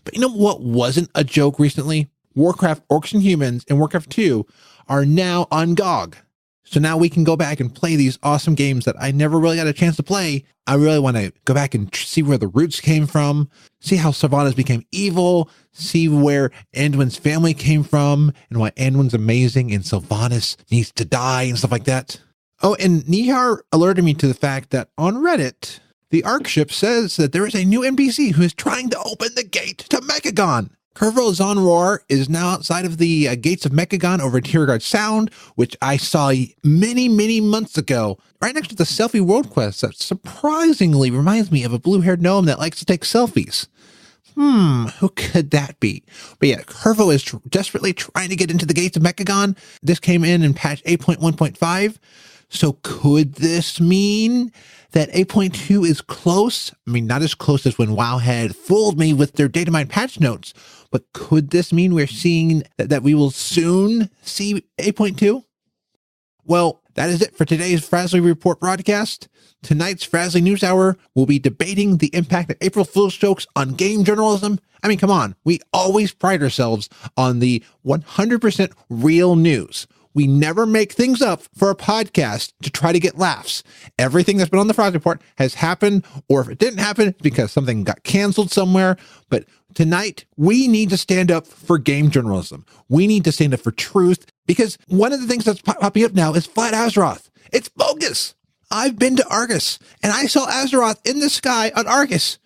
But you know what wasn't a joke recently? Warcraft Orcs and Humans and Warcraft 2 are now on GOG. So now we can go back and play these awesome games that I never really got a chance to play. I really want to go back and see where the roots came from, see how Sylvanas became evil, see where Anduin's family came from, and why Anduin's amazing and Sylvanas needs to die and stuff like that. Oh, and Nihar alerted me to the fact that on Reddit, the Ark ship says that there is a new NPC who is trying to open the gate to Mechagon. Curvo Zonroar is now outside of the gates of Mechagon over at Tierguard Sound, which I saw many, many months ago, right next to the selfie world quest that surprisingly reminds me of a blue-haired gnome that likes to take selfies. Who could that be? But yeah, Curvo is desperately trying to get into the gates of Mechagon. This came in patch 8.1.5. So could this mean that 8.2 is close? I mean, not as close as when WoW had fooled me with their data mine patch notes, but could this mean we're seeing that we will soon see 8.2? Well, that is it for today's Frazly Report broadcast. Tonight's Frazly News Hour will be debating the impact of April Fool's jokes on game journalism. I mean, come on, we always pride ourselves on the 100% real news. We never make things up for a podcast to try to get laughs. Everything that's been on the Fraz Report has happened, or if it didn't happen, it's because something got canceled somewhere. But tonight, we need to stand up for game journalism. We need to stand up for truth, because one of the things that's popping up now is Flat Azeroth. It's bogus. I've been to Argus, and I saw Azeroth in the sky on Argus,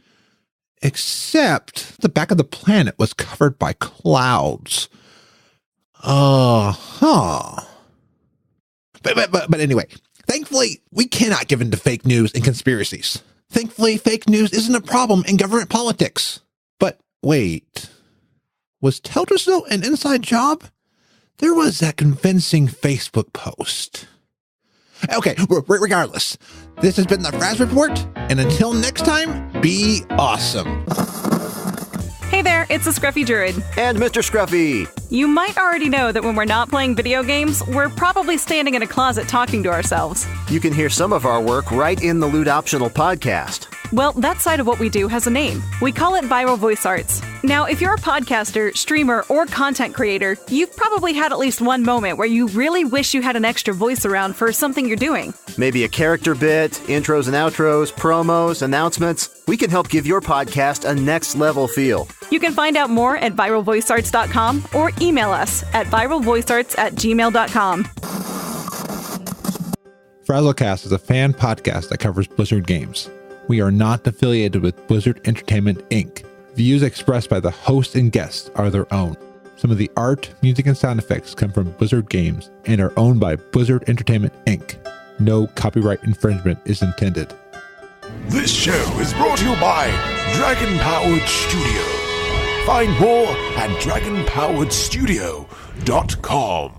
except the back of the planet was covered by clouds. But anyway, thankfully, we cannot give in to fake news and conspiracies. Thankfully, fake news isn't a problem in government politics. But wait, was Teldrassil an inside job? There was that convincing Facebook post. Okay, regardless, this has been the Fraz Report, and until next time, be awesome. Hey there, it's the Scruffy Druid. And Mr. Scruffy. You might already know that when we're not playing video games, we're probably standing in a closet talking to ourselves. You can hear some of our work right in the Loot Optional podcast. Well, that side of what we do has a name. We call it Viral Voice Arts. Now, if you're a podcaster, streamer, or content creator, you've probably had at least one moment where you really wish you had an extra voice around for something you're doing. Maybe a character bit, intros and outros, promos, announcements. We can help give your podcast a next level feel. You can find out more at viralvoicearts.com or email us at viralvoicearts@gmail.com. FrazlCast is a fan podcast that covers Blizzard games. We are not affiliated with Blizzard Entertainment, Inc. Views expressed by the host and guests are their own. Some of the art, music, and sound effects come from Blizzard games and are owned by Blizzard Entertainment, Inc. No copyright infringement is intended. This show is brought to you by Dragon Powered Studio. Find more at dragonpoweredstudio.com.